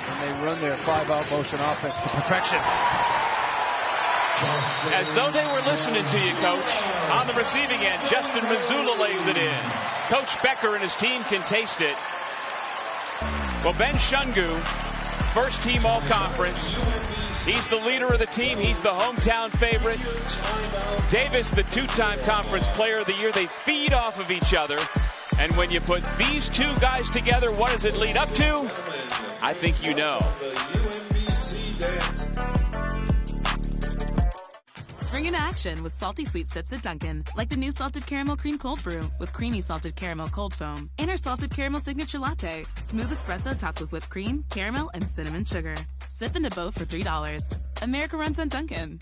And they run their 5-out motion offense to perfection. As though they were listening to you, Coach. On the receiving end, Justin Mazzulla lays it in. Coach Becker and his team can taste it. Well, Ben Shungu, first team all-conference. He's the leader of the team. He's the hometown favorite. Davis, the two-time conference player of the year. They feed off of each other. And when you put these two guys together, what does it lead up to? I think you know. Spring in action with salty sweet sips at Dunkin', like the new salted caramel cream cold brew with creamy salted caramel cold foam, and our salted caramel signature latte, smooth espresso topped with whipped cream, caramel, and cinnamon sugar. Sip into both for $3. America runs on Dunkin'.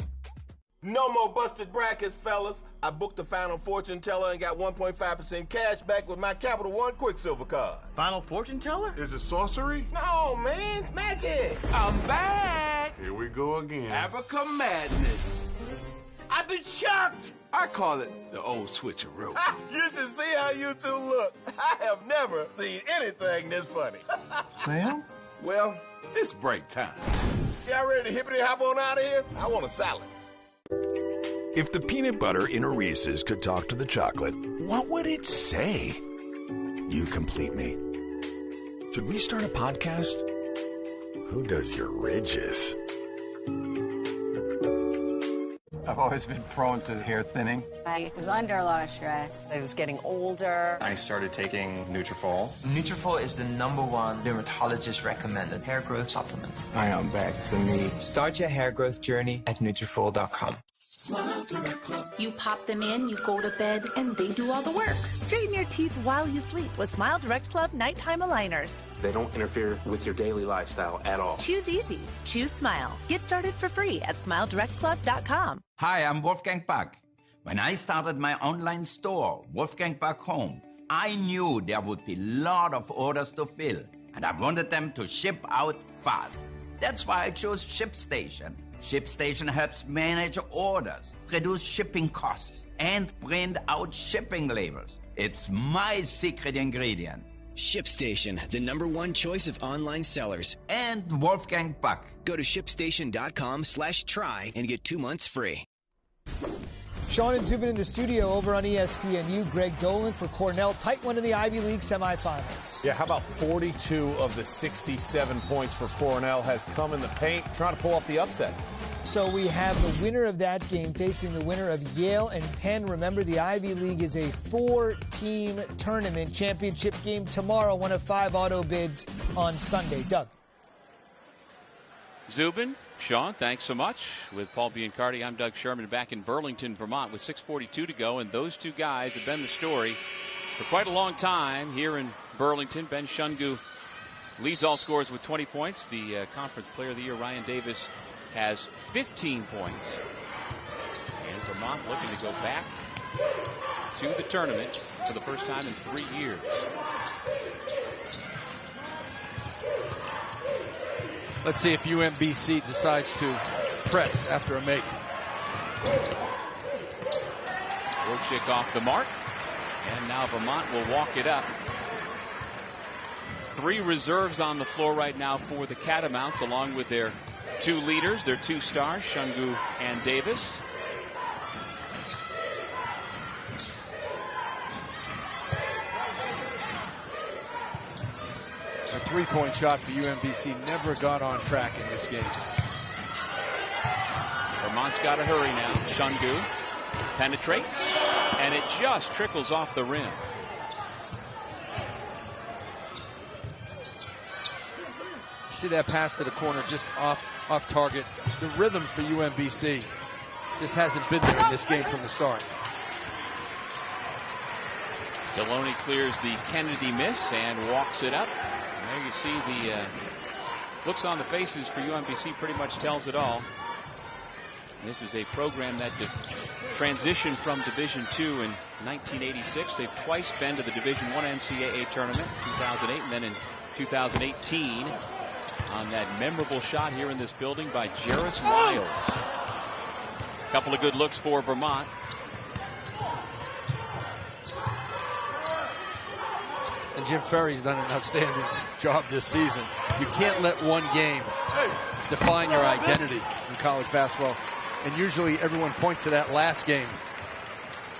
No more busted brackets, fellas. I booked the Final Fortune Teller and got 1.5% cash back with my Capital One Quicksilver card. Final Fortune Teller? Is it sorcery? No, man, it's magic. I'm back. Here we go again. Abaca Madness. I've been shocked. I call it the old switcheroo. You should see how you two look. I have never seen anything this funny. Sam? Well, it's break time. Y'all ready to hippity hop on out of here? I want a salad. If the peanut butter in a Reese's could talk to the chocolate, what would it say? You complete me. Should we start a podcast? Who does your ridges? I've always been prone to hair thinning. I was under a lot of stress. I was getting older. I started taking Nutrafol. Nutrafol is the #1 dermatologist recommended hair growth supplement. I am back to me. Start your hair growth journey at Nutrafol.com. You pop them in, you go to bed, and they do all the work. Straighten your teeth while you sleep with Smile Direct Club Nighttime Aligners. They don't interfere with your daily lifestyle at all. Choose easy. Choose Smile. Get started for free at SmileDirectClub.com. Hi, I'm Wolfgang Buck. When I started my online store, Wolfgang Buck Home, I knew there would be a lot of orders to fill, and I wanted them to ship out fast. That's why I chose ShipStation. ShipStation helps manage orders, reduce shipping costs, and print out shipping labels. It's my secret ingredient. ShipStation, the #1 choice of online sellers. And Wolfgang Buck. Go to ShipStation.com/try and get 2 months free. Sean and Zubin in the studio over on ESPNU. Greg Dolan for Cornell. Tight one in the Ivy League semifinals. Yeah, how about 42 of the 67 points for Cornell has come in the paint, trying to pull off the upset. So we have the winner of that game facing the winner of Yale and Penn. Remember, the Ivy League is a 4-team tournament. Championship game tomorrow, one of 5 auto bids on Sunday. Doug. Zubin, Sean, thanks so much. With Paul Biancardi, I'm Doug Sherman back in Burlington, Vermont with 6:42 to go. And those two guys have been the story for quite a long time here in Burlington. Ben Shungu leads all scorers with 20 points. The Conference Player of the Year, Ryan Davis, has 15 points. And Vermont looking to go back to the tournament for the first time in 3 years. Let's see if UMBC decides to press after a make. Wojcik off the mark. And now Vermont will walk it up. 3 reserves on the floor right now for the Catamounts, along with their 2 leaders, their 2 stars, Shungu and Davis. A 3-point shot for UMBC never got on track in this game. Vermont's got to hurry now. Shungu penetrates, and it just trickles off the rim. See that pass to the corner, just off target. The rhythm for UMBC just hasn't been there in this game from the start. Deloney clears the Kennedy miss and walks it up. And there you see the looks on the faces for UMBC pretty much tells it all. And this is a program that transitioned from Division II in 1986. They've twice been to the Division I NCAA tournament, 2008 and then in 2018. On that memorable shot here in this building by Jarris Lyles. A couple of good looks for Vermont. And Jim Ferry's done an outstanding job this season. You can't let one game define your identity in college basketball. And usually everyone points to that last game.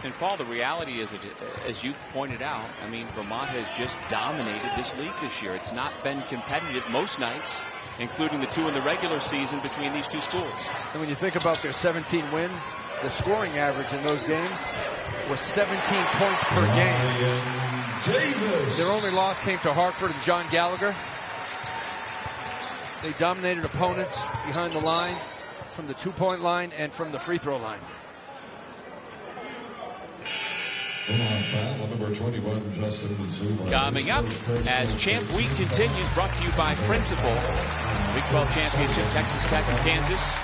And Paul, the reality is, as you pointed out, I mean, Vermont has just dominated this league this year. It's not been competitive most nights, including the 2 in the regular season between these 2 schools. And when you think about their 17 wins, the scoring average in those games was 17 points per game. Davis. Their only loss came to Hartford and John Gallagher. They dominated opponents behind the line, from the 2-point line and from the free throw line. Coming up, as Champ Week continues, brought to you by Principal. Big 12 Championship, Texas Tech and Kansas.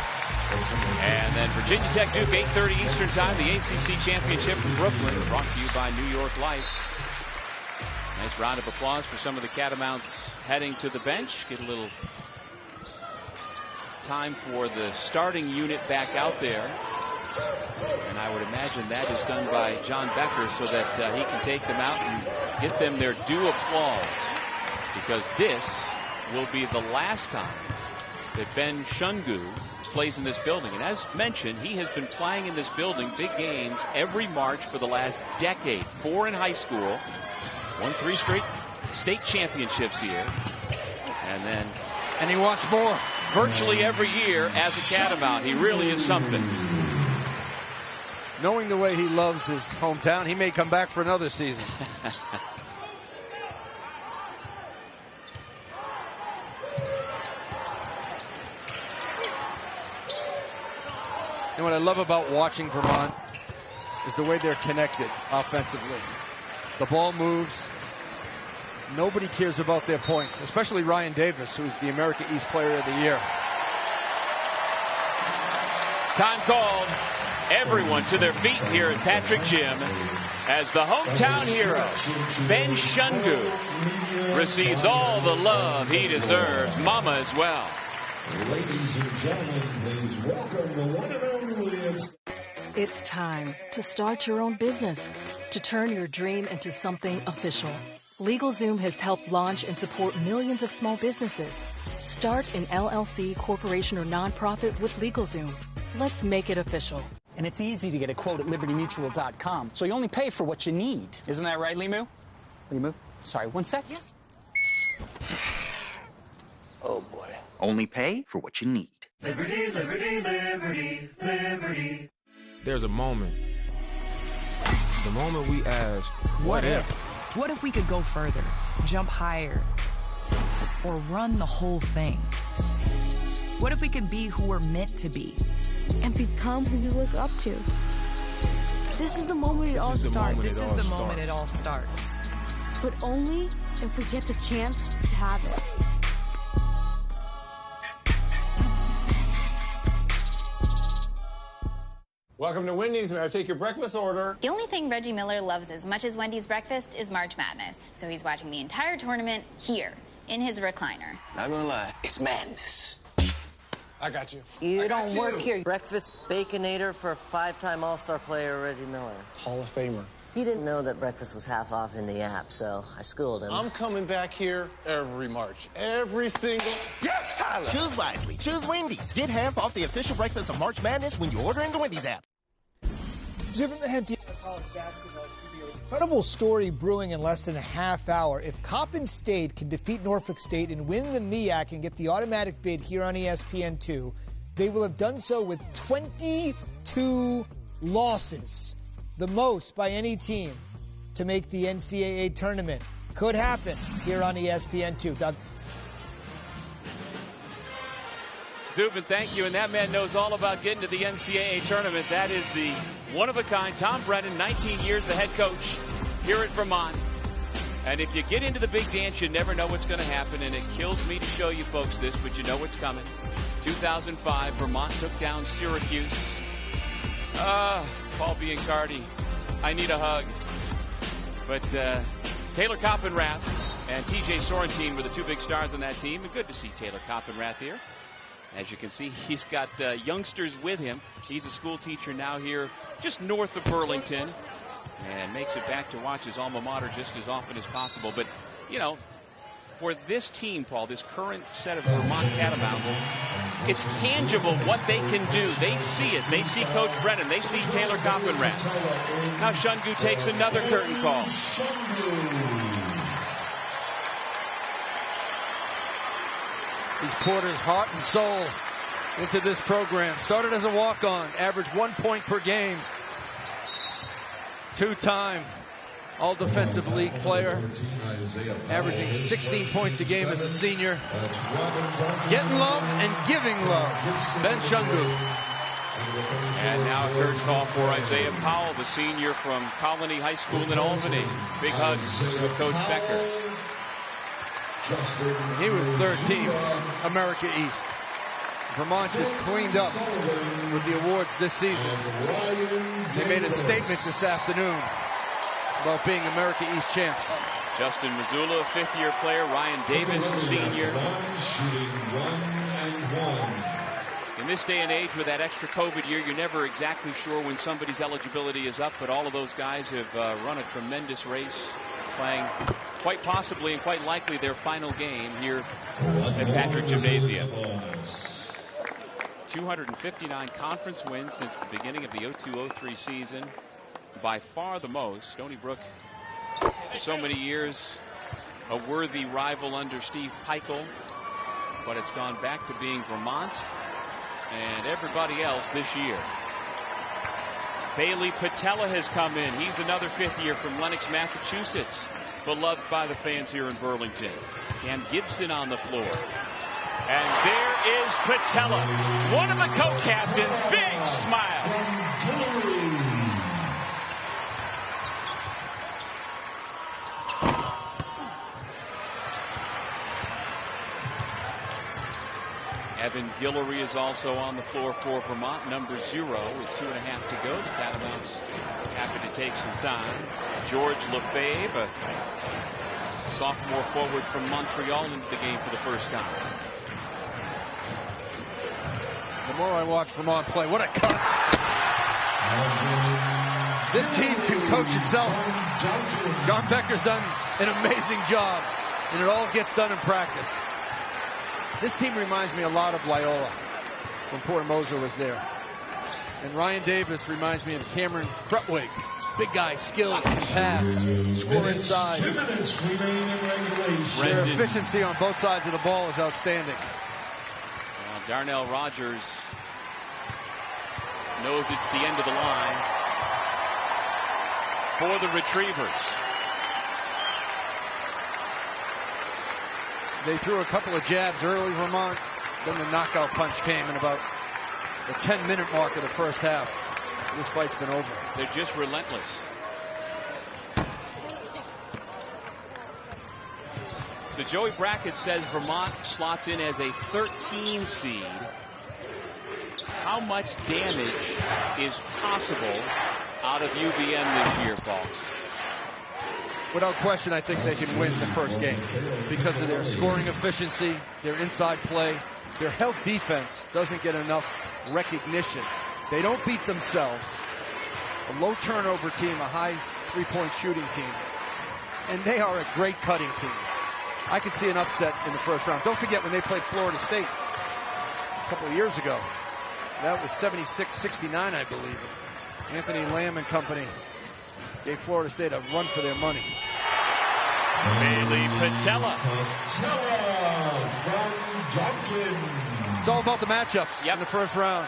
And then Virginia Tech Duke, 8:30 Eastern Time, the ACC Championship from Brooklyn, brought to you by New York Life. Nice round of applause for some of the Catamounts heading to the bench. Get a little time for the starting unit back out there. And I would imagine that is done by John Becker so that he can take them out and get them their due applause. Because this will be the last time that Ben Shungu plays in this building. And as mentioned, he has been playing in this building big games every March for the last decade. 4 in high school, won 3 straight state championships here. And he wants more. Virtually every year as a Catamount. He really is something. Knowing the way he loves his hometown, he may come back for another season. And what I love about watching Vermont is the way they're connected offensively. The ball moves. Nobody cares about their points, especially Ryan Davis, who's the America East Player of the Year. Time called. Everyone to their feet here at Patrick Gym as the hometown hero, Ben Shungu, receives all the love he deserves. Mama as well. Ladies and gentlemen, please welcome the one and only. It's time to start your own business, to turn your dream into something official. LegalZoom has helped launch and support millions of small businesses. Start an LLC, corporation, or nonprofit with LegalZoom. Let's make it official. And it's easy to get a quote at libertymutual.com. So you only pay for what you need. Isn't that right, Limu? Limu? Sorry, 1 sec. Yes. Oh, boy. Only pay for what you need. Liberty, liberty, liberty, liberty. There's a moment. The moment we ask, what if? What if we could go further, jump higher, or run the whole thing? What if we could be who we're meant to be? And become who you look up to. This is the moment it all starts. This is the moment it all starts. But only if we get the chance to have it. Welcome to Wendy's. May I take your breakfast order? The only thing Reggie Miller loves as much as Wendy's breakfast is March Madness. So he's watching the entire tournament here in his recliner. Not gonna lie, it's madness. I got you. You don't work here. Breakfast Baconator for 5-time All-Star player Reggie Miller. Hall of Famer. He didn't know that breakfast was half off in the app, so I schooled him. I'm coming back here every March. Every single... Yes, Tyler! Choose wisely. Choose Wendy's. Get half off the official breakfast of March Madness when you order in the Wendy's app. Jim from the head team of college basketball studio. Incredible story brewing in less than a half hour. If Coppin State can defeat Norfolk State and win the Ncaa and get the automatic bid here on ESPN2, they will have done so with 22 losses, the most by any team to make the NCAA tournament. Could happen here on ESPN2. Doug. Zubin, thank you. And that man knows all about getting to the NCAA tournament. That is the one-of-a-kind Tom Brennan, 19 years the head coach here at Vermont. And if you get into the big dance, you never know what's going to happen. And it kills me to show you folks this, but you know what's coming. 2005, Vermont took down Syracuse. Paul Biancardi, I need a hug. But Taylor Coppenrath and TJ Sorrentine were the two big stars on that team. And good to see Taylor Coppenrath here. As you can see, he's got youngsters with him. He's a school teacher now here just north of Burlington and makes it back to watch his alma mater just as often as possible. But, you know, for this team, Paul, this current set of Vermont Catamounts, it's tangible what they can do. They see it. They see Coach Brennan. They see Taylor Coppenrath. Now Shungu takes another curtain call. He's poured his heart and soul into this program. Started as a walk-on, averaged 1 point per game. Two-time All-Defensive League player, averaging 16 points a game as a senior. Getting love and giving love. Ben Shungu. And now a curtain call for Isaiah Powell, the senior from Colony High School in Albany. Big hugs with Coach Becker. He was third team America East. Vermont just cleaned up with the awards this season. They made a statement this afternoon about being America East champs. Justin Mazzulla, fifth-year player. Ryan Davis, senior. In this day and age with that extra COVID year, you're never exactly sure when somebody's eligibility is up, but all of those guys have run a tremendous race, playing quite possibly and quite likely their final game here at Patrick Gymnasium. 259 conference wins since the beginning of the 02-03 season. By far the most. Stony Brook, so many years, a worthy rival under Steve Peichel. But it's gone back to being Vermont and everybody else this year. Bailey Patella has come in. He's another fifth year from Lenox, Massachusetts. Beloved by the fans here in Burlington. Cam Gibson on the floor. And there is Patella, one of the co-captains. Big smile. Evan Guillory is also on the floor for Vermont, number 0 with 2.5 to go. The Catamounts happy to take some time. George Lefebvre, a sophomore forward from Montreal, into the game for the first time. The more I watch Vermont play, what a cut. This team can coach itself. John Becker's done an amazing job, and it all gets done in practice. This team reminds me a lot of Loyola when Porter Moser was there. And Ryan Davis reminds me of Cameron Krutwig. Big guy, skilled, can pass, score inside. 2 minutes remain in regulation. Their efficiency on both sides of the ball is outstanding. Darnell Rogers knows it's the end of the line for the Retrievers. They threw a couple of jabs early, Vermont. Then the knockout punch came in about the 10-minute mark of the first half. This fight's been over. They're just relentless. So Joey Brackett says Vermont slots in as a 13 seed. How much damage is possible out of UVM this year, Paul? Without question, I think they can win the first game because of their scoring efficiency, their inside play. Their health defense doesn't get enough recognition. They don't beat themselves. A low turnover team, a high three-point shooting team. And they are a great cutting team. I could see an upset in the first round. Don't forget when they played Florida State a couple of years ago. That was 76-69, I believe. Anthony Lamb and company gave Florida State a run for their money. Bailey Patella. Patella from Duncan. It's all about the matchups in the first round.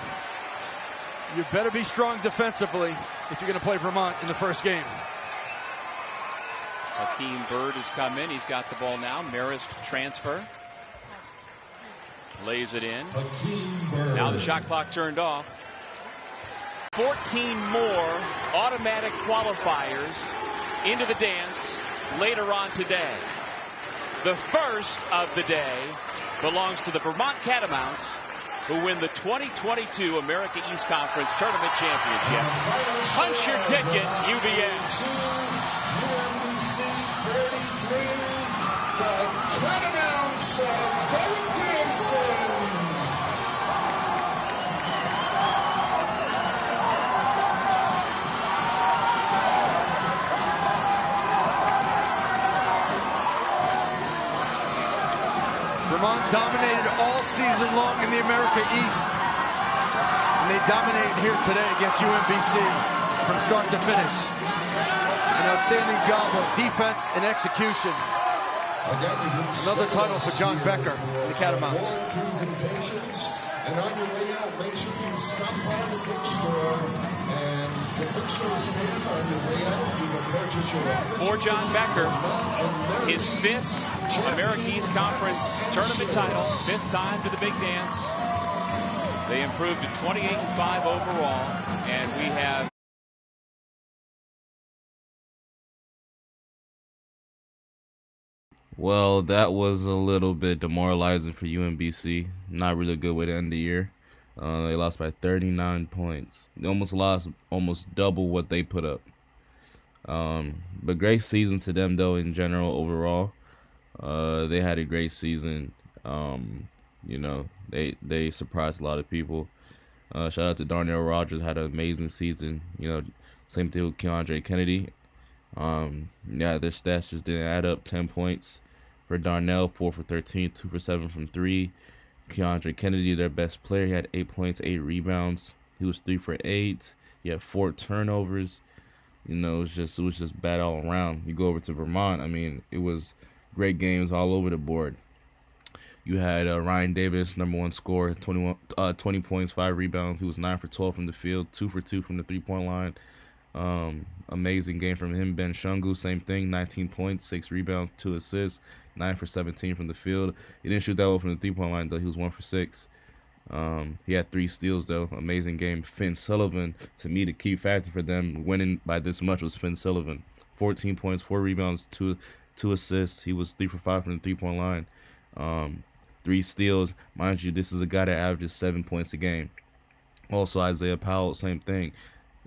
You better be strong defensively if you're going to play Vermont in the first game. Hakeem Bird has come in. He's got the ball now. Marist transfer. Lays it in. Now the shot clock turned off. 14 more automatic qualifiers into the dance later on today. The first of the day belongs to the Vermont Catamounts, who win the 2022 America East Conference Tournament Championship. Punch your ticket, UVM. Umbc 33, the Catamounts are going dancing. Vermont dominated all season long in the America East. And they dominated here today against UMBC from start to finish. An outstanding job of defense and execution. Another title for John Becker and the Catamounts. Presentations. And on your way out, make sure you stop by the bookstore. And the bookstore stand on your way out. You can purchase your For John Becker, his fifth America East Conference tournament title, fifth time to the big dance. They improved to 28-5 overall, and we have Well, that was a little bit demoralizing for UMBC. Not really a good way to end the year. They lost by 39 points. They almost lost almost double what they put up. But great season to them, though, in general, overall. They had a great season. You know, they surprised a lot of people. Shout out to Darnell Rogers, had an amazing season. You know, same thing with Keandre Kennedy. Yeah, their stats just didn't add up. 10 points for Darnell, 4 for 13, 2 for 7 from 3. Keandre Kennedy, their best player, he had 8 points, 8 rebounds. He was 3 for 8. He had 4 turnovers. You know, it was just bad all around. You go over to Vermont, I mean, it was great games all over the board. You had Ryan Davis, number 1 scorer, 20 points, 5 rebounds. He was 9 for 12 from the field, 2 for 2 from the three-point line. Amazing game from him. Ben Shungu, same thing, 19 points, 6 rebounds, 2 assists, 9 for 17 from the field. He didn't shoot that well from the three-point line, though. He was 1 for 6. He had 3 steals, though. Amazing game. Finn Sullivan, to me, the key factor for them winning by this much was Finn Sullivan. 14 points, 4 rebounds, 2 assists. He was 3 for 5 from the three-point line. 3 steals. Mind you, this is a guy that averages 7 points a game. Also, Isaiah Powell, same thing.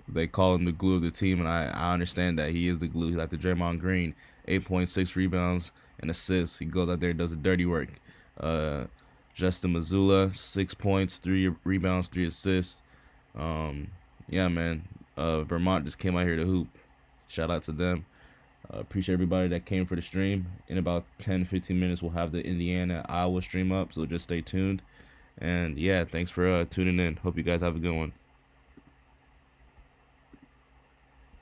They call him the glue of the team, and I understand that. He is the glue. He's like the Draymond Green. 8.6 rebounds and assists. He goes out there and does the dirty work. Justin Mazzulla, 6 points, 3 rebounds, 3 assists. Yeah, man. Vermont just came out here to hoop. Shout out to them. Appreciate everybody that came for the stream. In about 10-15 minutes, we'll have the Indiana-Iowa stream up, so just stay tuned. And, yeah, thanks for tuning in. Hope you guys have a good one.